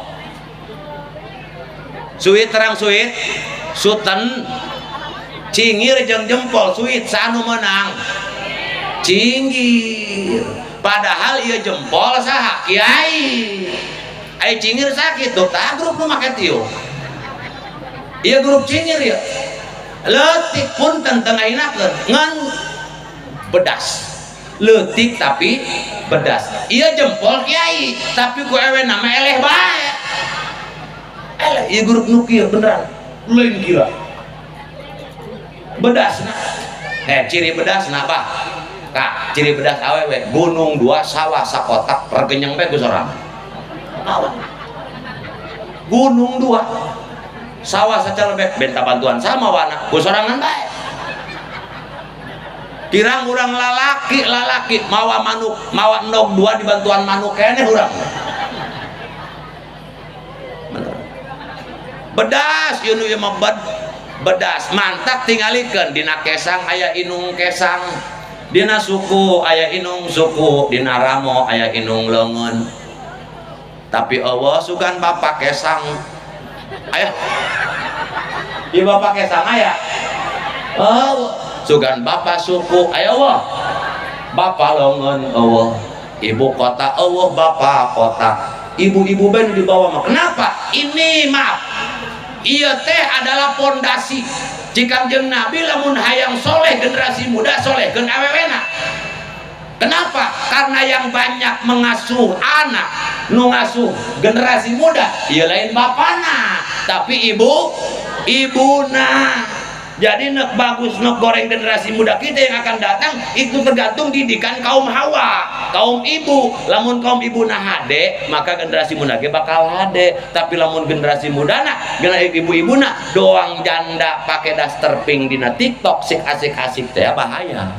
Suit terang suit, suten cingir jeung jempol suit sanu menang. Cingir. Padahal ieu jempol saha? Kiai. Ai cingir sakit tuh, tah grup nu make tiung. Ieu grup cingir ya. Leutik pun tentang ainakeun ngan bedas. Leutik tapi bedas. Ieu jempol kiai, tapi ku ewe nama eleh bae. Eleh ieu grup nu kieu beneran. Lain gila. Bedasna. Ciri bedasna apa? Kak, ciri bedas awewe gunung 2 sawah sakotak regenyeng bae geus sorang. Gunung 2 sawah sacelebek benta bantuan sama wana geus sorangan bae. Kirang urang lalaki mawa manuk mawa endog 2 dibantuan manuk keneh urang. Bedas ieu nu ieu mah bedas mantak tingalikeun dina kesang aya inung kesang. Dina suku aya inung suku, dina ramo aya inung leungeun. Tapi Allah sugan bapak kesang. Aya. Di bapak kesang aya. Oh, sugan bapak suku aya Allah. Bapak leungeun Allah. Ibu kota Allah, bapak kota. Ibu-ibu ben di bawah mah. Kenapa? Ini maaf. Ieu teh adalah pondasi. Jika jeung Nabi lamun hayang soleh generasi muda solehkeun awewena. Kenapa? Karena yang banyak mengasuh anak, nu ngasuh generasi muda, ieu lain bapana, tapi ibuna. Jadi nek bagus nek goreng generasi muda kita yang akan datang itu tergantung didikan kaum Hawa, kaum ibu. Lamun kaum ibu nah hade, maka generasi muda ge bakal hade. Tapi lamun generasi muda nah, generasi ibu-ibu nah doang janda pakai daster pink dina TikTok sik asik-asik teh bahaya.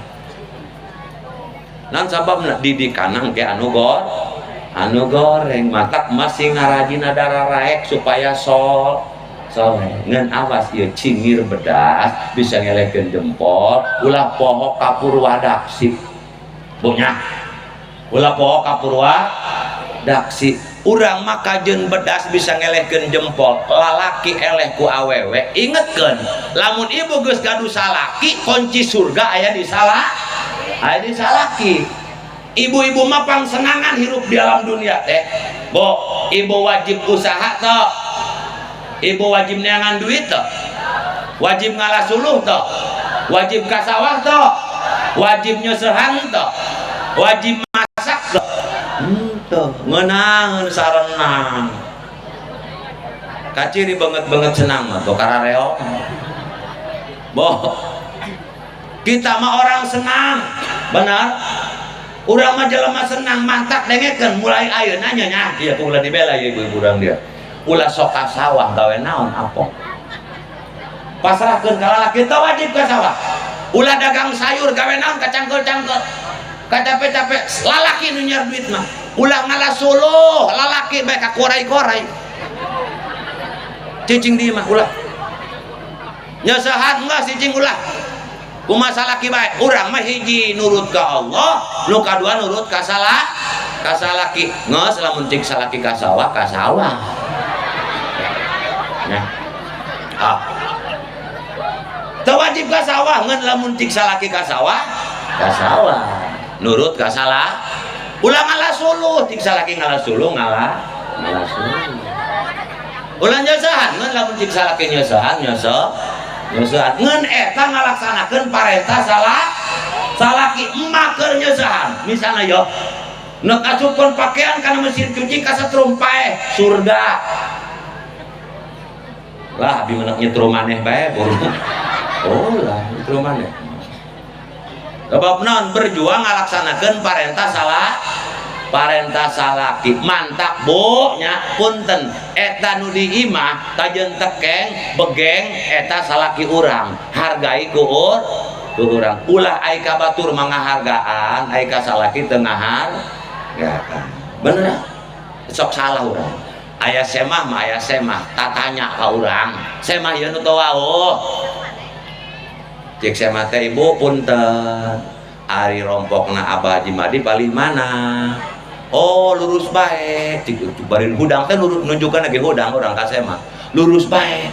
Nan sababna didikanang ke anu goreng matak masih ngarajina darah raek supaya soleh ngan awas ieu cingir bedas bisa ngelehkeun jempol ulah poho kapurwadaksi punya ulah poho kapurwadaksi urang mah kajeun bedas bisa ngelehkeun jempol lalaki eleh ku awewe ingetkeun lamun ibu geus gaduh salaki kunci surga aya di salaki. Ibu-ibu mah pangsenangan hirup di alam dunia teh. Bo, ibu wajib usaha toh. Ibu wajib neangan duit toh. Wajib ngalah suluh toh. Wajib ka sawah toh. Wajib nyeusehan toh. Wajib masak toh. Tuh, ngeunangeun sarenang. Kaciri banget senang mah tuh karareo. Bo. Kita mah orang senang. Benar? Urang mah jelema senang mantak dengekeun mulai ayeuna nya ieu tuh ulah dibela ya ibu-ibu urang dia. Ulah sok ka sawah gawe naon apok. Pasrahkeun ka lalaki teh wajib ka sawah. Ulah dagang sayur gawe naon kacangkel-cangkel. Kacape-cape lalaki nu nyer duit mah. Ulah ngalah suluh lalaki bae ka korai-korai. Cicing di mah ulah. Nyasahan enggak cicing ulah. Kumaha laki bae urang mah hiji nurut ka Allah nu kadua nurut ka salaki geus lamun cing salaki ka sawah nah teu wajib ka sawah ngan lamun cing salaki ka sawah nurut ka salah ulah ngalah suluh cing salaki ngalah suluh ulah nyosahan ngan lamun cing salaki nyosahan ngan eta ngalaksanakeun parentah salaki emak keur nyosahan misalnya yo nek asupkeun pakaian kana mesin cuci ka setrum paeh surga lah abi menek nyetrum maneh bae buru oh lah nyetrum maneh sebab naon berjuang ngalaksanakeun parentah parentah salaki mantap bu nya punten eta nu di imah tajen tekeng begeng eta salaki urang hargai ku urang ulah ai ka batur mangahargaan ai ka salaki teu ngahargaan bener sok salah urang aya semah mah aya semah tatanya ka urang semah ieu nu teu wauh cek semah teh ibu punten ari rompokna Abah Haji Madi palih mana oh lurus baik barin hudang teh nunjukkan lagi hudang orang kasema lurus baik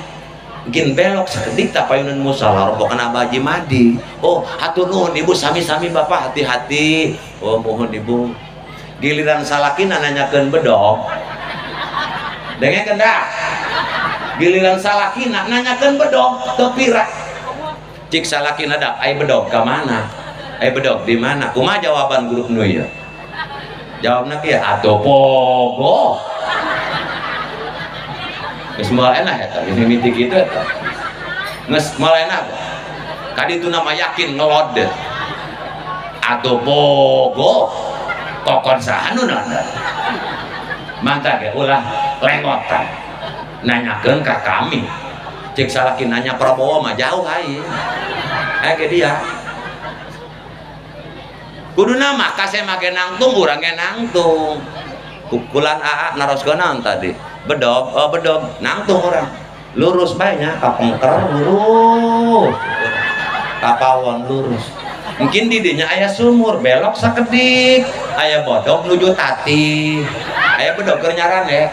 mungkin belok sekedik tak payunan musala rombongan Abah Haji Madi oh hatur nuhun ibu sami-sami bapak hati-hati oh mohon ibu giliran salakina nanyakeun bedog dengekeun dah giliran salakina nanyakeun bedog teu pira cik salakina dak ai bedog ka mana ai bedog di mana kumaha jawaban grup nu ieu jawabna kieu atuh pogo geus moal enak eta geus mimiti kitu eta geus moal enak kaditu nama yakin ngelod atuh pogo kokon saha nu nanda mantap ge ulah lengotan nanyakeun ka kami cek salaki nanya Prabowo mah jauh aing ge dia kudu nama kasih make nangtung urang ge nangtung kukulan AA naroskeun naon tadi bedog oh bedog nangtung orang lurus bae nya ka pengker lurus kapawon lurus mungkin di dinya aya sumur belok sakedik aya bodog nuju tati aya bedog keur nyarane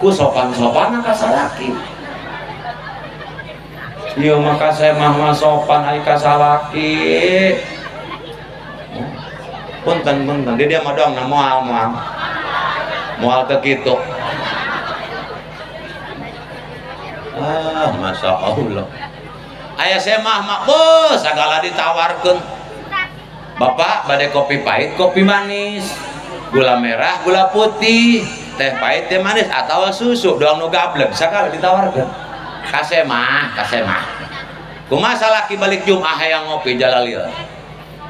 ku sopan-sopan ka salaki ieu maka saya mah sopan ai ka salaki punten dia mah dong moal ke kitu masya Allah aya semah mah bos sagala ditawarkeun bapak bade kopi pahit kopi manis gula merah gula putih teh pahit teh manis atawa susu doang nu gablek sagala ditawarkeun kasemah kumaha salaki balik Jumat hayang ngopi Jalalil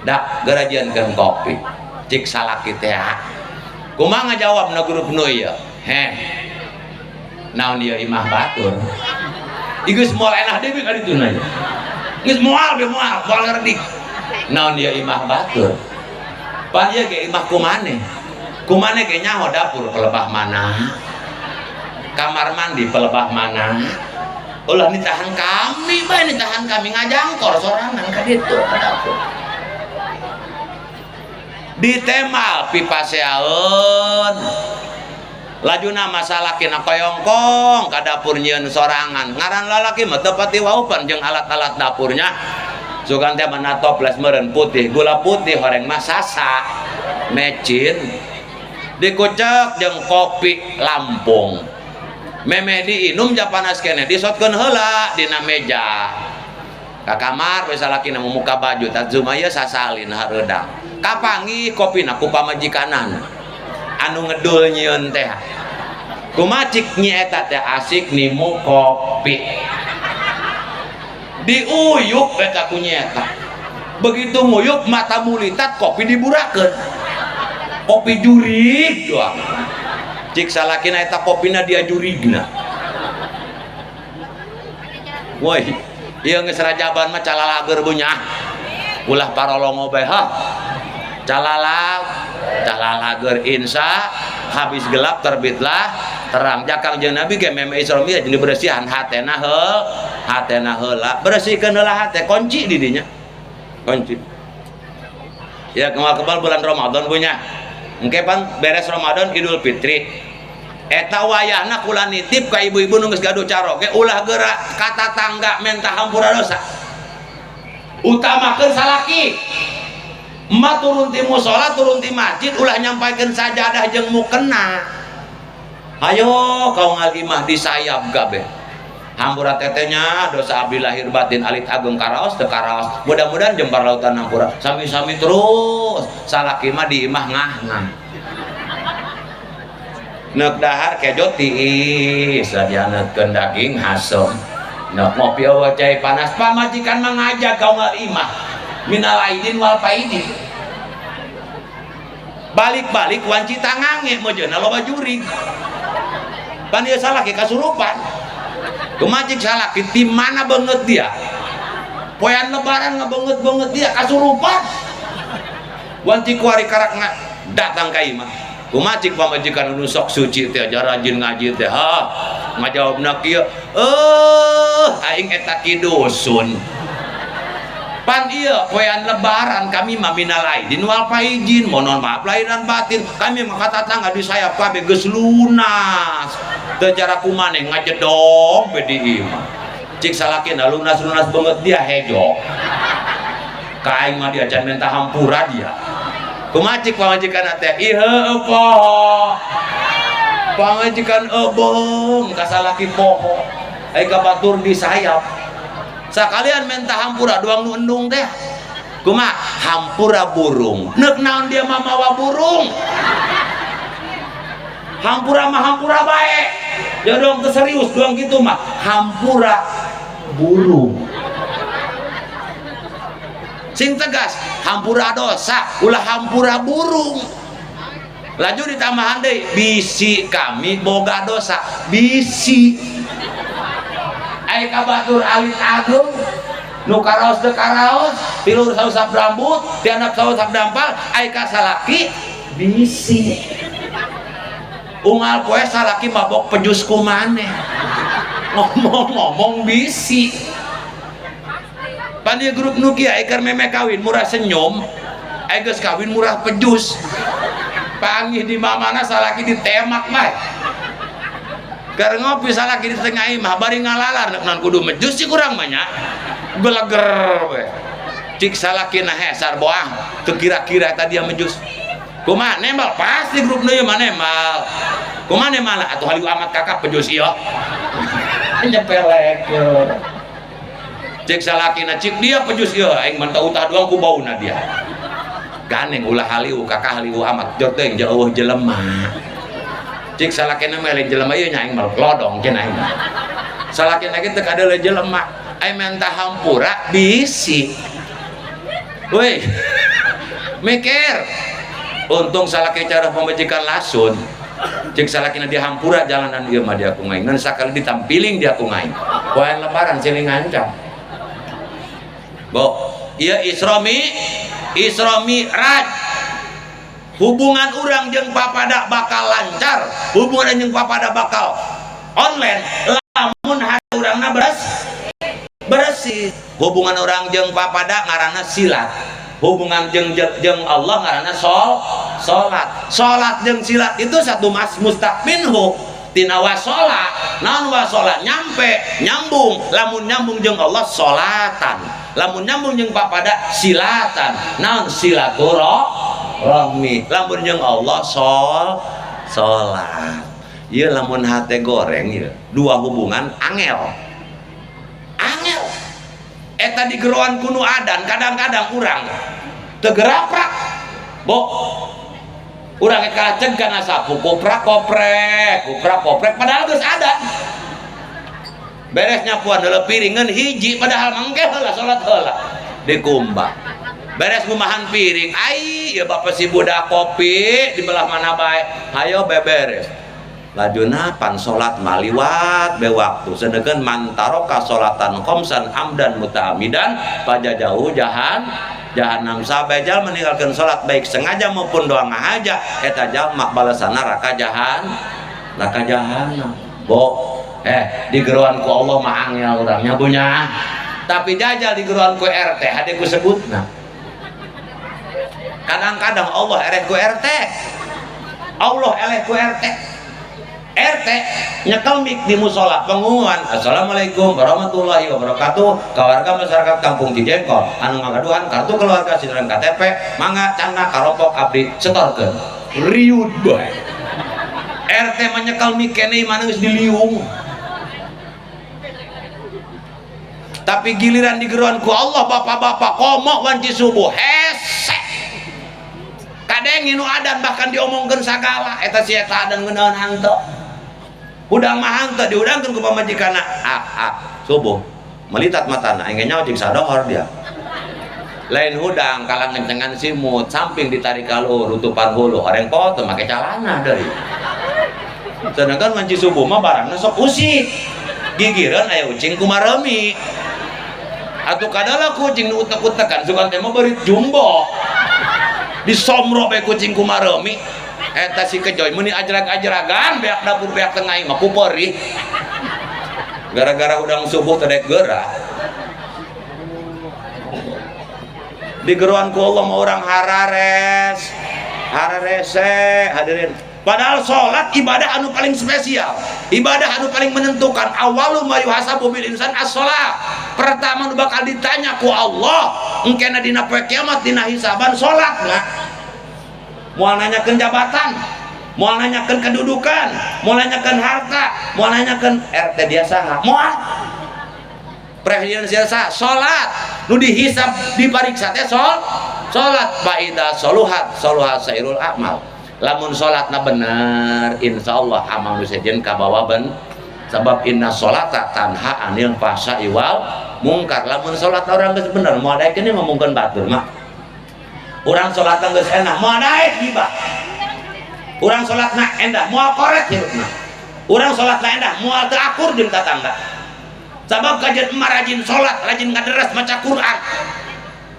dak garajiankeun kopi cik salaki teh kumaha ngajawabna grup nu ieu naon ieu imah batur geus moal enah deui ka ditu na geus moal ngerdik naon ieu imah batur pan ieu ge imah kumane ge nyaho dapur pelebah mana kamar mandi pelebah mana ulah nitahan kami bae nitahan kami ngajangkor sorangan ka ditu ka dapur ditemal pipaseaeun lajuna masalah kina koyongkong ka dapur nyieun sorangan ngaran lalaki mah teu pati waupan jeung alat-alat dapurnya sugan teh mana toples meureun putih gula putih horeng mah sasa mecin dikucek jeung kopi Lampung memeh diinum japanas kene disotkeun heula dina meja ka kamar we salakina muka baju tadzuma ieu sasalin hareudang kapangi kopina ku pamajikanan anu ngedul nyieun teh kumacik nyi eta teh asik nimu kopi diuyup eta ku nyi eta begitu nguyup mata mulitat kopi diburakeun kopi jurig doang cik salakina eta kopina dia jurigna woi ieu geus rajaban mah calalager bunyah ulah parolongo bae ha calalager insya habis gelap terbitlah terang jakang jeung Nabi ge meme Isra Mi'raj jeung diberesihan hatena heula bersihkeun heula hate kunci di dinya kunci ya kebal bulan Ramadan bunya engke pan beres Ramadan Idul Fitri eta wayahna kula nitip ka ibu-ibu nu geus gaduh caroge ulah geura kata tangga menta hampura dosa utamakeun salaki emak turun ti musola turun ti masjid ulah nyampaikeun sajadah jeung mukena ayo kau ngalimah di sayap gabe hampura tetenya dosa abdi lahir batin alit ageng karaos teu karaos mudah-mudahan jembar lautan hampura sami-sami terus salaki mah di imah ngah neuk dahar kejo tiis sajaneutkeun daging hasem neuk ngopi eueuh cai panas pamajikan mangajak kau ngalimah minal aidin wal faidin balik-balik wanci tangange meujeuna loba jurig pan ieu salaki kasurupan kumacik salaki ti mana banget dia poean lebaran ngabeungeut-beungeut dia kasurupan wanci kuari karak datang ka imah kumacik pamajikan nu sok suci teh aja rajin ngaji teh ngajawabna kieu aing eta ki dusun pan ieu poean lebaran kami mah minal aidin wal faizin mohon maaf lahir dan batin kami mah katatangga di sayap kabeh geus lunas teu cara kumaneh ngajedog be di imah cik salakina lunas-lunas banget dia hejo ka aing mah dia can minta hampura dia kumacik pamajikan teh iheu poho pamajikan ebeung ka salaki poho ai ka batur di sayap sakalian minta hampura doang nu endung teh kumaha hampura burung neuk naon dia mah mawa burung hampura mah hampura bae jadong teu serius doang kitu mah hampura burung sing tegas hampura dosa ulah hampura burung laju ditambahan deui bisi kami boga dosa bisi ai ka batur alit agung nu karaos teu karaos tilur sausap rambut tianap sausap dampal ai ka salaki bisi unggal poe salaki mabok pejus ku maneh ngomong-ngomong bisi pan ieu grup nu kieu ai keur meme kawin murah senyum ai geus kawin murah pejus panggih di mamana salaki ditemak bae keur ngopi salaki di tengah imah bari ngalalar nan kudu mejus sih kurang banyak geleger we cik salaki na hesar boang teu kira-kira tadi yang mejus kumaha nembal pasti grup nu ieu mah nembal kumaha nembal atuh haliu amat kakak pejus ieu nyepelek cik salaki na cik dia pejus ieu aing mah utah doang ku bauna dia ganeng ulah haliu kakak haliu amat jor teh jauh jelema cik salakina mah lain jelema ieu nya aing mah lodong cenah aing salakina ge teu kada jelema aing minta hampura bisi weh mikir untung salaki cara pemajikan lasun cik salakina dia hampura jalanan ieu mah dia ku ngaing ngan sakali ditampiling dia ku ngaing poean lebaran siling ngancam bo ieu isromi raj hubungan urang jeung papada bakal lancar hubungan jeung papada bakal online lamun hati urangna bersih hubungan orang jeung papada ngaranna silat hubungan jeung Allah ngaranna salat jeung silat itu satu mustaqminhu tina wasola naon wasola nyampe nyambung lamun nyambung jeung Allah salatan lamun nyambung jeung papada silatan naon silaturahmi lamun jeung Allah salat ieu lamun hate goreng ieu dua hubungan angel eta digeroan kuno adan kadang-kadang urang teu geraprak bo urang kaceng kana sapu koprak-koprek padahal geus adan beres nyapuan heula piring ngeun hiji padahal mangke heula salat heula dikumbah beres ngumahan piring ai ya bapak si budak kopi di belah mana bae hayo beberes lajuna pan salat maliwat be waktu sedeukeun mantaroka salatan khamsan amdan muta'amidan pajajauh jahanam sabejal meninggalkan salat baik sengaja maupun doa ngahaja eta jalma balasana raka jahanam bo digeruan ku Allah mah angel urangnya punya tapi jajal digeruan ku RT hade ku sebutna kadang-kadang Allah ereh ku RT Allah eleh ku RT nyekel mik di musola pengumuman assalamualaikum warahmatullahi wabarakatuh ka warga masyarakat kampung Cijengkol anu ngagaduhan kartu keluarga sineran KTP mangga cangna karopok abdi setorkeun riud bae RT menyekel mik keneh mana geus diliung tapi giliran digeruan ku Allah bapak-bapak komo wanci subuh hese kadeng nu adan bahkan diomongkeun sagala eta si eta adan ngeunaheun hangteu udang mah hangteu diudangkeun ku pamajikanna subuh melitat matana engge nyaho jeung sadohor dia lain hudang kalang kencengan simut samping ditarik kalur utupan hulu orang kau tuh pakai celana dari sedangkan manci subuh mah barangnya sok usik gigiran aya ucing kumaremi atuh kadala kucing nu utek-utekan sugan teh mah beurit jumbo disomro bae kucing kumaremi eta si kejoy meni ajrag-ajragan beak dapur beak tengah mah kuperi gara-gara udang subuh teh geura di geruan ku Allah mah orang hararese hadirin padahal sholat ibadah anu paling spesial ibadah anu paling menentukan awalu ma yuhasabu bil insan as-sholat pertama nu bakal ditanya ku Allah engkena dina poe kiamat dina hisaban sholat nah moal nanyakeun jabatan moal nanyakeun kedudukan moal nanyakeun harta moal nanyakeun RT dia saha moal presiden siasa sholat nu dihisab dipariksa teh sholat baida soluhat sairul amal lamun sholatna bener insyaallah amal nu sejen kabawa ben sebab inna sholata tanha anil fahsya'i wal mungkar lamun sholatna urang geus bener moal daek ini ngomongkeun batur mah urang sholatna geus enah moal daek gibah urang sholatna endah moal korek hirupna urang sholatna endah moal teu akur jeung tatangga sabab kajian emak rajin sholat rajin ngaderes maca Quran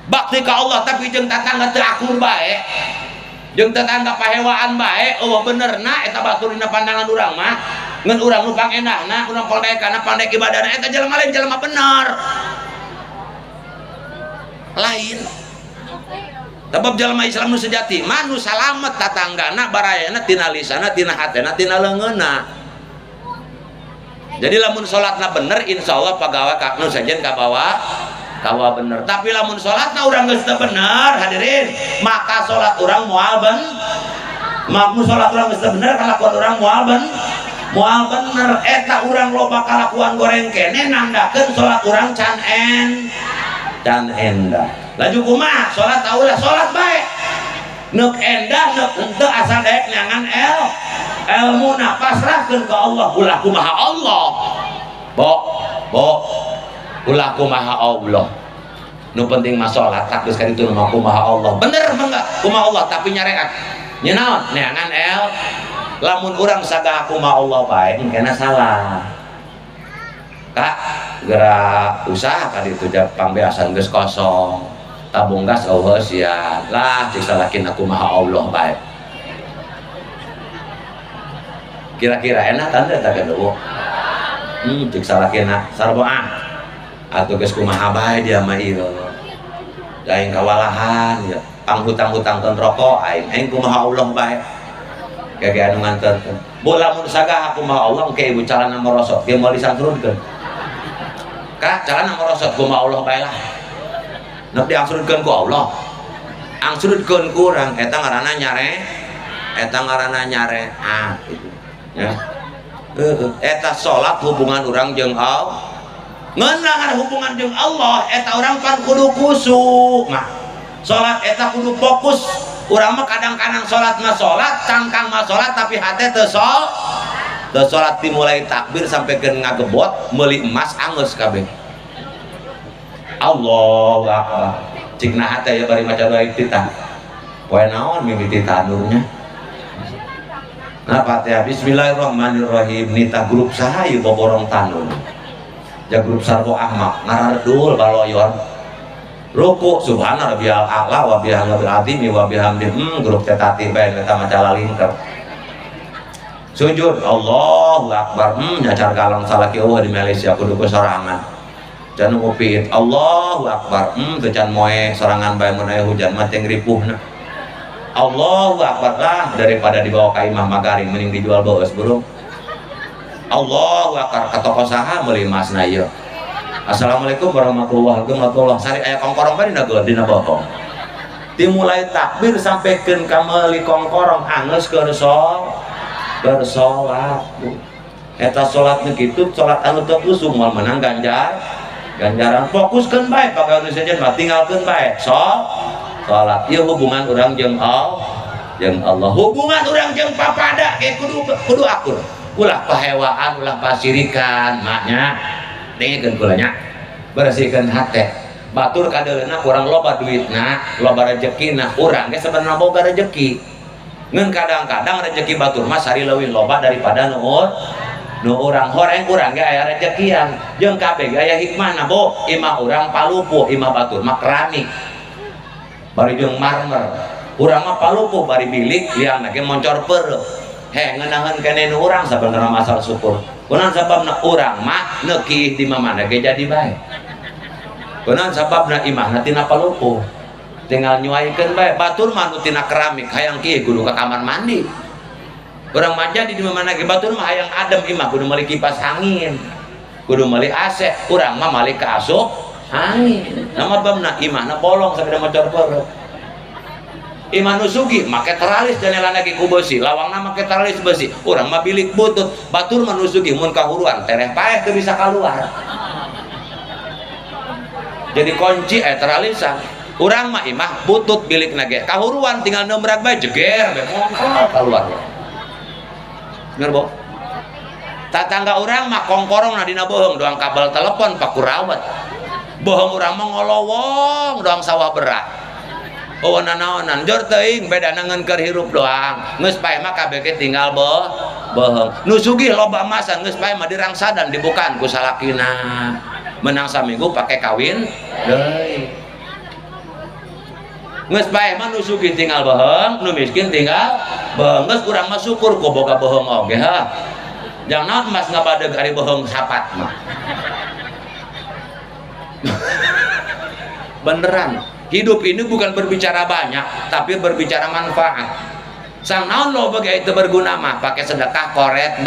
bakti ka Allah tapi jeung tatangga teu akur bae jeung tetangga pahewaan bae eueuh benerna eta batur dina pandangan urang mah ngan urang nu pangendahna urang koldaekana pandai ibadahna eta jelema lain jelema bener lain sebab jelema Islam nu sejati mah nu salamet tatanggana barayana tina lisana tina hatena tina leungeunna jadi lamun sholatna bener insyaallah pagawa kaknu sajen kabawa bener tapi lamun sholatna urang geus teu bener hadirin maka sholat urang moal makmu sholat urang geus teu bener kalakuan urang moal bener eta urang loba kalakuan goreng kene nandakeun sholat urang can endah laju kumaha sholat taulah sholat bae neuk endah neuk henteu asal daek nyangan ilmu na pasrahkeun ka Allah ulah kumaha Allah ulah kumaha Allah nu penting mah sholat tak geus ka ditu mah kumaha Allah bener mangga kumaha Allah tapi nyareat nya naon neangan lamun urang sagah kumaha Allah bae engkena salah kak geura usaha ka ditu pambeasan geus kosong tabung gas eueuh sia lah cik salakina kumaha Allah bae kira-kira enak tanda tak kedua cik salakina sarboah atau geus kumaha bae dia mah ieu aing kawalahan ya panghutang-hutangkeun rokok aing kumaha Allah bae kage anu nganterkeun bola mun sagah kumaha Allah engke ibu calana merosot ge moal disangsurudkeun ka calana merosot kumaha Allah bae lah neuk diangsurudkeun ku Allah angsurudkeun ku urang eta ngaranna nyareat gitu ya eta salat hubungan urang jeung Allah ngeunangan hubungan jeung Allah eta urang pan kudu kusuk mah salat eta kudu fokus urang mah kadang-kadang salat mah salat cangkang mah salat tapi hate teu salat dimulai takbir sampai ke ngagebot meuli emas angeus kabeh Allahu akbar cik na hate ya bari maca doa iftitah poe naon mimiti tanurnya nah Fatihah bismillahirrahmanirrahim nita grup saha ieu boborong tanun ja grup sarbo ahmak ngaradul baloyon ruku subhana rabbiyal a'la wa bihamdihi azim wa bihamdihi grup tetati bae eta maca lalingker sujud Allahu akbar nyacar galang salaki eueuh di Malaysia kudu sorangan can ngupit Allahu akbar teu can moe sorangan bae mun aya hujan mah teh ngripuhna Allahu akbar lah daripada dibawa ka imah magaring mending dijual beus burung Allahu akbar ka toko saha meuli emasna ieu Assalamualaikum warahmatullahi wabarakatuh sari aya kongkorong bae dina bohong dimulai takbir sampekeun ka meuli kongkorong angeus keur salat eta salatna kitu salat anu teu usum moal menang ganjaran fokuskeun bae pagawean sajen mah tinggalkeun bae salat ieu hubungan urang jeung Allah hubungan urang jeung papada ge kudu akur ulah pahewaan ulah pasirikan maknya dengekeun kula nya bersihkeun hate batur kadelena kurang loba duitna loba rezekina urang ge sebenarnya boga rezeki ngan kadang-kadang rezeki batur mah sari leuwih loba daripada nu urang horeng urang ge aya rezekian jeung kabeh ge aya hikmahna bo imah urang palupuh imah batur mah keramik bari jeung marmer urang mah palupuh bari bilik liangna ge moncor peureuh ngeunangeun keneh nu urang sabenerna masal syukur kunaon sababna urang mah neukih di mamana ge jadi bae kunaon sababna imahna tina palupuh tinggal nyuaikeun bae batur mah nu tina keramik hayang kieu kudu ka kamar mandi urang mah jadi di mamana ge batur mah hayang adem imah kudu meuli kipas angin kudu meuli AC urang mah meuli ka asup angin nama babna imahna bolong sabeda moncor peureuh imah nu sugih make teralis janelana ge ku beusi lawangna make teralis beusi urang mah bilik butut batur mah nu sugih mun kahuruan tereh paeh teu bisa kaluar jadi kunci teralisan urang mah imah butut bilikna ge kahuruan tinggal nembrag bae jeger bae mongkol kaluar bener bo tatangga urang mah kongkorongna dina bohong doang kabel telepon paku rawat bohong urang mah ngolowong doang sawah berat oh nanaonan jor teuing beda nangeun keur hirup doang geus pae mah kabeh ge tinggal bohong nu sugih loba masan geus pae mah dirangsadan dibukaan ku salakina menang saminggu pake kawin deui geus pae mah nu sugih tinggal bohong nu miskin tinggal bohong geus urang mah syukur ku boga bohong oge ha jangan emas ngabadeg ari bohong sapat mah beneran hidup ini bukan berbicara banyak tapi berbicara manfaat sang naon lo bagi itu berguna mah pakai sedekah koret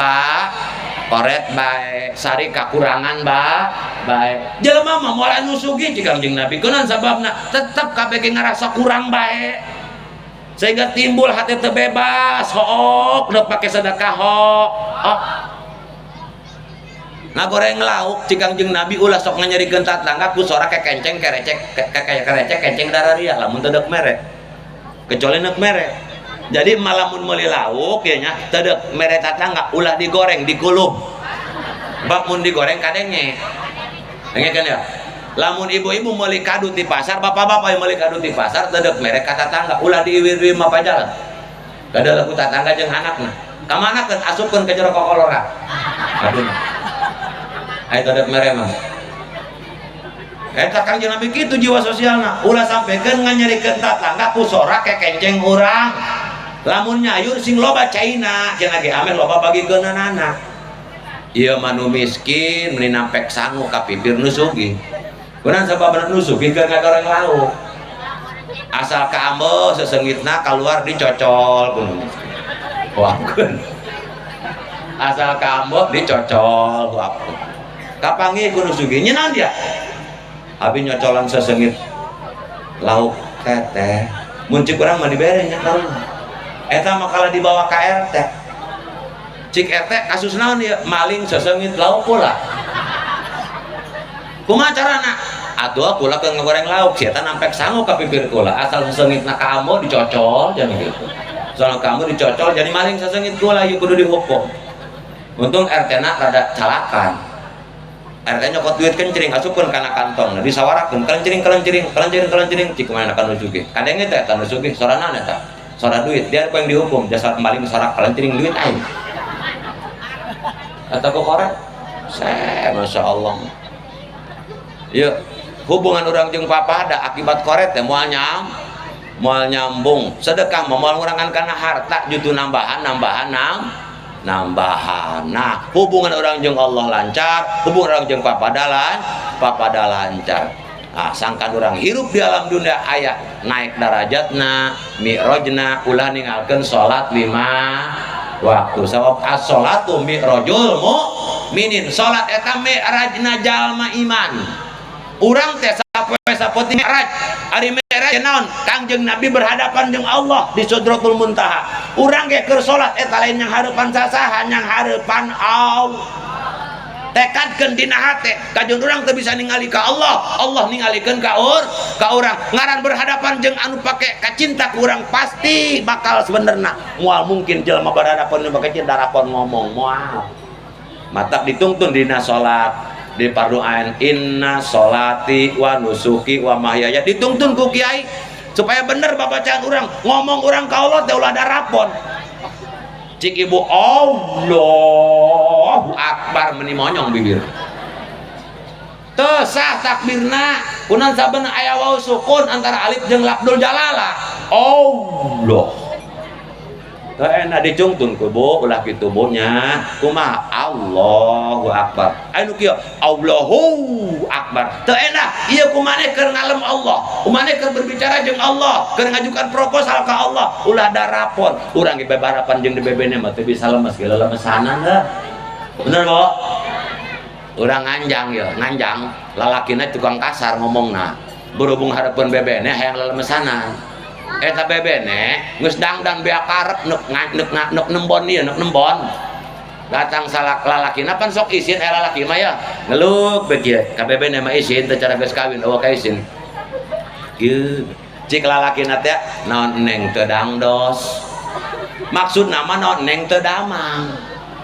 bae sari kakurangan bae jelema mah moal anu sugih cik Kangjeng Nabi kunaon sababna tetep kabeh ge ngarasa kurang bae sehingga timbul hati teu bebas hook udah pakai sedekah hook ngagoreng lauk cik Kangjeng Nabi ulah sok nganyerikeun tatangga ku sora kekenceng kerecek kenceng dararia lamun teu deuk mere kecuali neuk mere jadi malamun meuli lauk ya nya teu deuk mere tatangga ulah digoreng dikulub bab mun digoreng kadenge dengekeun ya lamun ibu-ibu meuli kadu di pasar bapak-bapak yang meuli kadu di pasar teu deuk mere ka tatangga ulah diiwir-iwir mah pajalan kada ku tatangga jeung anakna kamanakeun asupkeun ke jero kokolora aduh ayo tadek meremah eta Kangjeng Nabi kitu jiwa sosialna ulah sampekeun nganyerikeun tatangga ku sora kekenceng urang lamun nyayur sing loba caina cenah ge ameh loba bagikeunana ieu mah nu miskin meuni nampek sangu ka pipir nu sugih kunaon sababna nu sugih keur ngagoreng lauk asal ka ameuh seseungitna kaluar dicocol ku nu miskin wakeun asal ka ameuh dicocol wakeun kapangi kudu sugih nyeunaan dia abi nyocolan seseungit lauk teteh mun cik urang mah dibere nya karunya eta mah kala dibawa ka RT cik RT kasus naon ieu maling seseungit lauk pula kumaha carana atuh kula keur ngagoreng lauk si eta nampek sangu ka pipir kula asal seseungitna ka ambo dicocol jangan gitu soalna kamu dicocol jadi maling seseungit kula ieu kudu dihukum untung RT na rada calakan RT nyokot duit kencering asupkeun kana kantong disawarakeun kencering cik kumaha kana sugih kadenge teh kana sugih sorana eta sora duit dia ku yang dihukum jasa maling sora kencering duit aing eta ku korek masyaallah ieu hubungan urang jeung papada akibat koret teh moal nyambung sedekah moal ngurangan kana harta jutu nambahan nah hubungan orang jeung Allah lancar hubungan orang jeung papada lancar nah sangkan orang hirup di alam dunia aya naik darajatna mi'rajna ulah ninggalkeun salat 5 waktu sabab as-sholatu mi'rajul mu'minin salat eta mi'rajna jalma iman urang teh sapoe mi'raj ari mi'raj naon Kangjeng Nabi berhadapan jeung Allah di Sidratul Muntaha urang ge keur salat eta lain yang hareupan sasaha yang hareupan Allah tekadkeun dina hate kajun urang teu bisa ningali ka Allah ningalikeun ka urang ngaran berhadapan jeung anu pake kacinta ku urang pasti bakal sebenarnya moal mungkin jelema berhadapan nu pake cinta rapon ngomong moal matak dituntun dina salat di fardu ain inna sholati wa nusuki wa mahyaya dituntun ku kiai supaya bener babacaan orang ngomong orang ka Allah teh ulah darapon cik ibu Allahu akbar meni monyong bibir teu sah takbirna kunaon sabeuna aya waw sukun antara alif jeung lafdul jalalah Allah teu enak dicungtun ku bu ulah kitu bu nya kumaha Allahu akbar anu kieu Allahu akbar teu enak ieu kumaneh keur ngalem Allah kumaneh keur berbicara jeung Allah keur ngajukan proposal ka Allah ulah darapon urang ge bebarapan jeung di bebene mah teu bisa lemes ge lemesanan heuh bener bu urang nganjang ya nganjang lalakina tukang kasar ngomongna berhubung harapan bebene hayang lelemesanan eta bebene geus dangdang bea karep neuk nembon ieu neuk nembon datang salak lalakina pan sok isin lalaki mah ya ngeluk beuk ieu ka bebene mah isin teu cara geus kawin eueuh ka isin kieu cik lalakina teh naon neng teu dangdos maksudna mah naon neng teu damang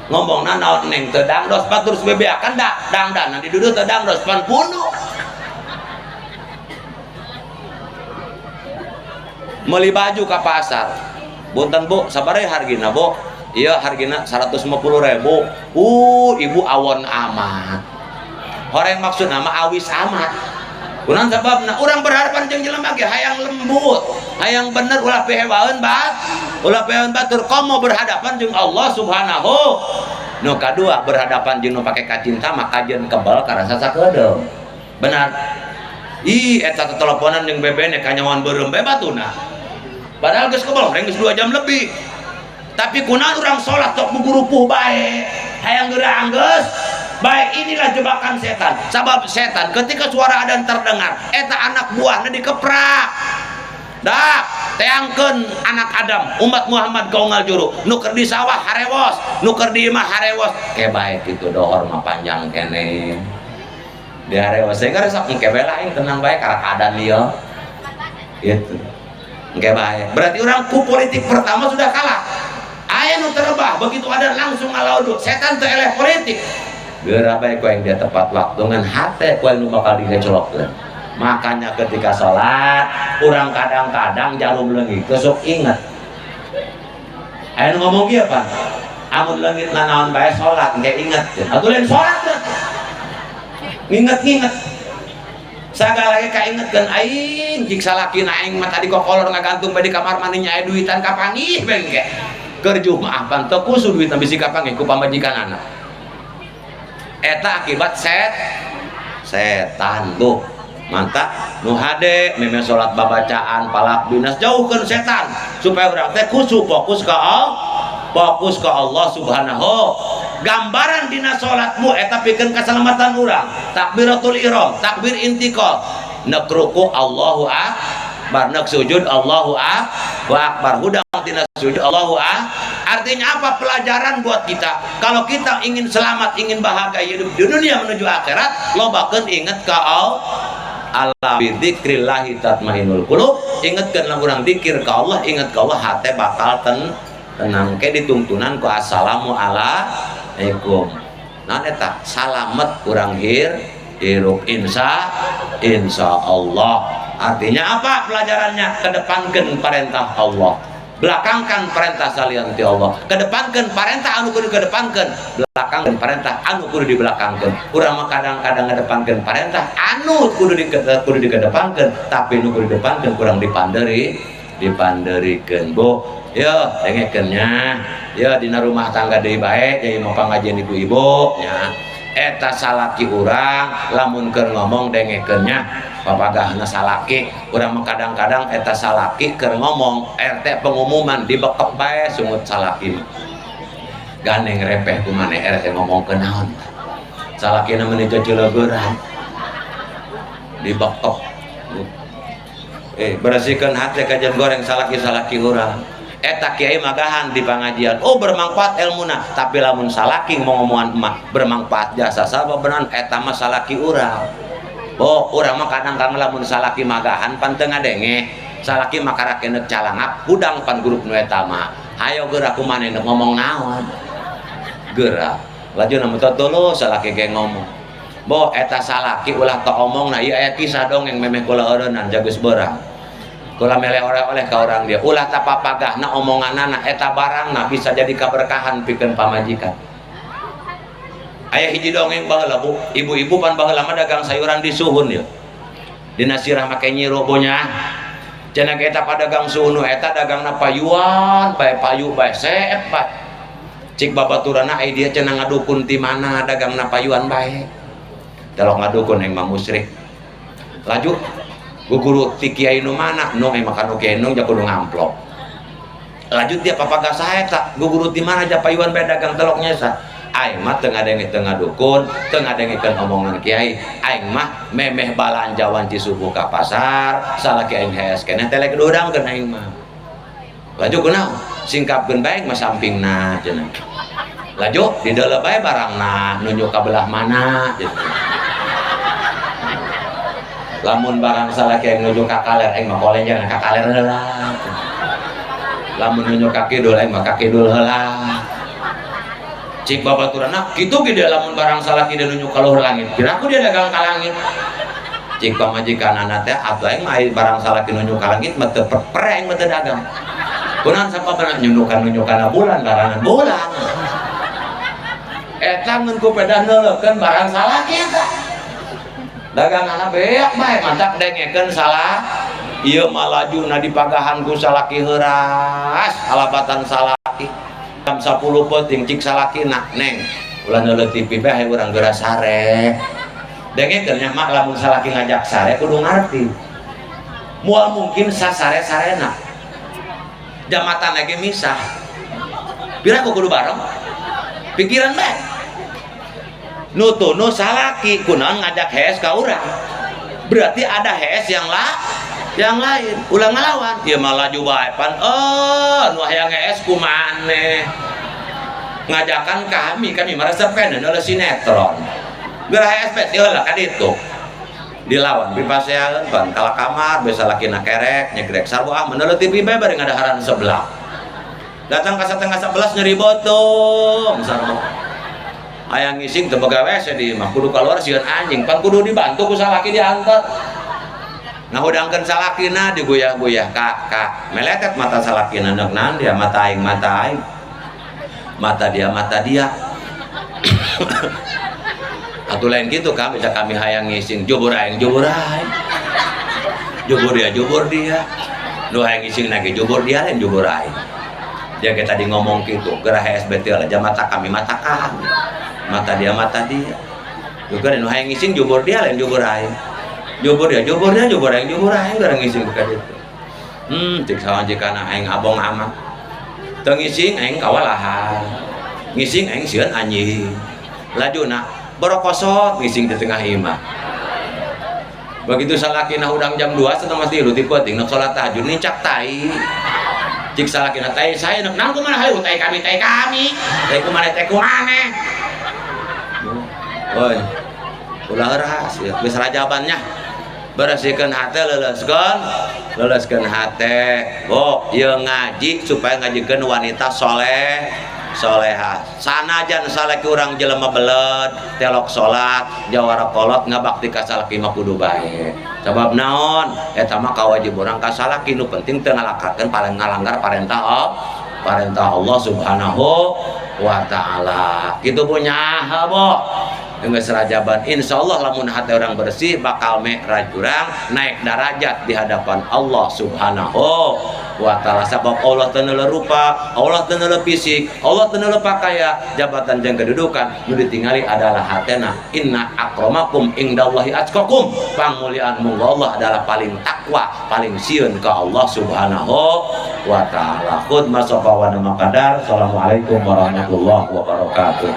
ngomongna naon neng teu dangdos pat terus bebeakan dangdan di duduh teu dangdos pan punuh meuli baju ka pasar punten bu sabaraha hargina bu ieu hargina 150.000 ibu awon amat horeng maksudna mah awis amat kunaon sababna urang berharapan jeung jelema ge hayang lembut hayang bener ulah pehewaeun batur komo berhadapan jeung Allah subhanahu nu kadua berhadapan jeung nu pake kacinta mah kajeun kebal karasa sakedeung benar eta teleponan jeung bebene kanyawan beureum bae batuna padahal geus kebal geus 2 jam lebih tapi kunaon urang salat tok bugurupuh bae hayang geurang geus baik inilah jebakan setan sabab setan ketika suara adzan terdengar eta anak buahna dikeprak dah teangkeun anak Adam umat Muhammad kaungal juru nuker di sawah harewos nuker di imah harewos ke baik itu dohor mah panjang kene di harewos sehingga resok engke lain tenang baik karena keadaan dia gitu engke baik berarti orang ku politik pertama sudah kalah aya nu terebah begitu ada langsung ngalaudut setan teu eleh politik geura bae ku yang dia tepat waktu ngan hate ku nu bakal digecolokkeun makanya ketika sholat orang kadang-kadang jarum leungit sok inget aya nu ngomong kieu pan amun leungit naon bae sholat engke inget atuh lain sholat nginget sagala ge kaingetkeun aing jik salakina aing mah tadi kokolor ngagantung bae di kamar mandinya aya duitan kapangih bae engke keur jumaah pan teu kusu duitna bisi kapangih ku pamajikanana eta akibat setan tuh mantap nu hade meme salat babacaan palak binas jauhkeun setan supaya urang teh khusyuk fokus ka Allah subhanahu gambaran dina salatmu eta pikeun kasalamatan urang takbiratul ihram takbir intiqal neuk ruku Allahu akbar neuk sujud Allahu akbar hudang dina sujud Allahu artinya apa pelajaran buat kita kalau kita ingin selamat ingin bahagia hidup di dunia menuju akhirat lobakeun inget ka Allah bidzikrillahi tatmainnul qulub ingetkeun urang zikir ka Allah inget ka Allah hate bakal tenang ke dituntunan ku assalamu alaikum nah eta salamet urang hirup insya Allah artinya apa pelajarannya kedepankeun perintah Allah belakangkan perintah salian ti Allah kedepankeun perintah anu kudu kedepankeun belakangkeun perintah anu kudu dibelakangkeun urang mah kadang-kadang ngadepankeun perintah anu kudu dikedepankeun tapi nu kudu didepankeun kurang dipanderikeun bu yo dengekeun nya yo dina rumah tangga deui bae jadi mau pangajian ibu-ibu nya eta salaki urang lamun keur ngomong dengekeun nya papagahna salaki urang mah kadang-kadang eta salaki keur ngomong RT pengumuman dibekep bae sungut salaki gandeng repeh kumaneh RT ngomong ke naon salakina meuni ceuleugeuran dibekep bersihkeun hate kajian goreng salaki-salaki urang eta kiai magahan di pengajian bermanfaat ilmuna tapi lamun salaki ngomongan emak bermanfaat jasa sabab benan eta mah salaki urang urang mah kadang-kadang lamun salaki magahan pan teu ngadenge salaki makara keneuk calangap hudang pan grup nu eta mah hayo geura kumaneh ngomong naon geura lajuna mah tuluy salaki ge ngomong Bo eta salaki ulah tak omong na ieu aya kisah dongeng memeh kula eureunnan jageus beurang. Kula mele oleh ka orang dia ulah tak papagahna omonganna eta barangna bisa jadi kaberkahan pikeun pamajikan. Aya hiji dongeng baheula Bu, ibu-ibu pan baheula mah dagang sayuran di suhun ya. Dina sirah make nyiro bonya. Cenah eta padagang suhun eta dagangna payuan, bae payu bae seep bae. Cik babaturana ai dia cenah ngadukun ti mana dagangna payuan bae. Delok ngadukun yang mah musyrik. Laju guguru ti kiai nu mana nu emang kanu kiai nu jago ngamplok. Lanjut dia papagah saha eta guguru ti mana ja payuan bae dagang teloknya sa. Aing mah teu ngadenge teu ngadukun, teu ngadengikeun omongan kiai. Aing mah memeh balanjawan ci subuh ka pasar, salaki aing hees keneh teh lek dodangkeun aing mah. Laju kunaon? Singkapkeun bae mah sampingna cenah. Laju di dalam bae barangna nunjuk ka belah mana gitu. Lamun barang salaki aing nunjuk ka kaler aing mah boleh jangan ka kaler heula. Lamun nunjuk ka kidul aing mah ka kidul heula. Cik babaturana kitu ge dia lamun barang salaki dia nunjuk ka luhur langit. Kira aku dia dagang ka langit. Cik pamajikanana teh atuh aing mah barang salaki nunjuk ka langit mah teu perper aing mah teu dagang. Kunaon sapabeuna nunjukan bulan barangan bulan. Eta ngeun ku pedah neulekeun barang salaki eta. Daganganna beak bae mantak dengekeun salah. Ieu mah lajuna dipagahan ku salaki heuras alabatan salaki. Jam 10 peuting cik salakina neng ulah neuleuk TV bae urang geura sare. Dengekeun nya mak lamun salaki ngajak sare kudu ngarti. Moal mungkin sasare-sarena. Jamatan lagi misah. Pira ku kudu bareng. Pikiran bae. Nutunuh salaki kunaon ngajak hees ka urang. Berarti ada hees yang lain ulang ngelawan ieu mah laju bae pan nu hayang hees kumaneh ngajakan kami mah resep kana oleh sinetron geura hees bet heula ka ditu dilawan pipaseaeun pan kala kamar besa lakina kerek nyegrek sarua ah meneuleut TV bae bari ngadaharan sebelah datang ka satengah 11 nyeri botong sarua aya ngising teu boga WC di mah kudu kaluar sieun anjing pan kudu dibantu ku salaki diantar. Nah udangkeun salakina diguyah-guyah kak meletet mata salakina neuk naon dia mata aing mata dia atuh lain kitu ka bisa kami hayang ngising jubur aing jubur dia nu hayang ngising lagi jubur dia lain jubur aing dia kayak tadi ngomong gitu geura HSBT lah jam mata kami mata dia juga nu hayang ngising jubur dia lain jubur aing jubur aing garang ngising ka ditu cik sawanjikana aing abong amat teu ngising aing kawalahan ngising aing sieun anjing lajuna borokosot ngising di tengah imah begitu salakina udang jam 2 setengah 3 ti peuting neuk salat tahajud nincak tai cik salakina tai saya neuk naon kumaha hayu tai kami tai kumaneh oi ulah ras ya geus rajabannya beresikeun hate leuleskeun hate ieu ngaji supaya ngajikeun wanita solehah sanajan salaki urang jelema belet telok salat jawara kolot ngabakti ka salaki mah kudu bae sabab naon eta mah kawajib urang ka salaki nu penting teu ngalakakeun paling ngalanggar parentah Allah Subhanahu wa taala kitu punya boh geus rajaban insyaallah lamun hati orang bersih bakal mi'raj urang naik derajat di hadapan Allah Subhanahu wa taala sabab Allah teu neuleul rupa, Allah teu neuleul fisik, Allah teu neuleul pakaya, jabatan jeung kedudukan nu ditingali adalah hatena. Inna akramakum indallahi atqakum. Pangmuliaan munggu Allah adalah paling takwa, paling sieun ka Allah Subhanahu wa taala. Khud masafa wa nama qadar. Assalamualaikum warahmatullahi wabarakatuh.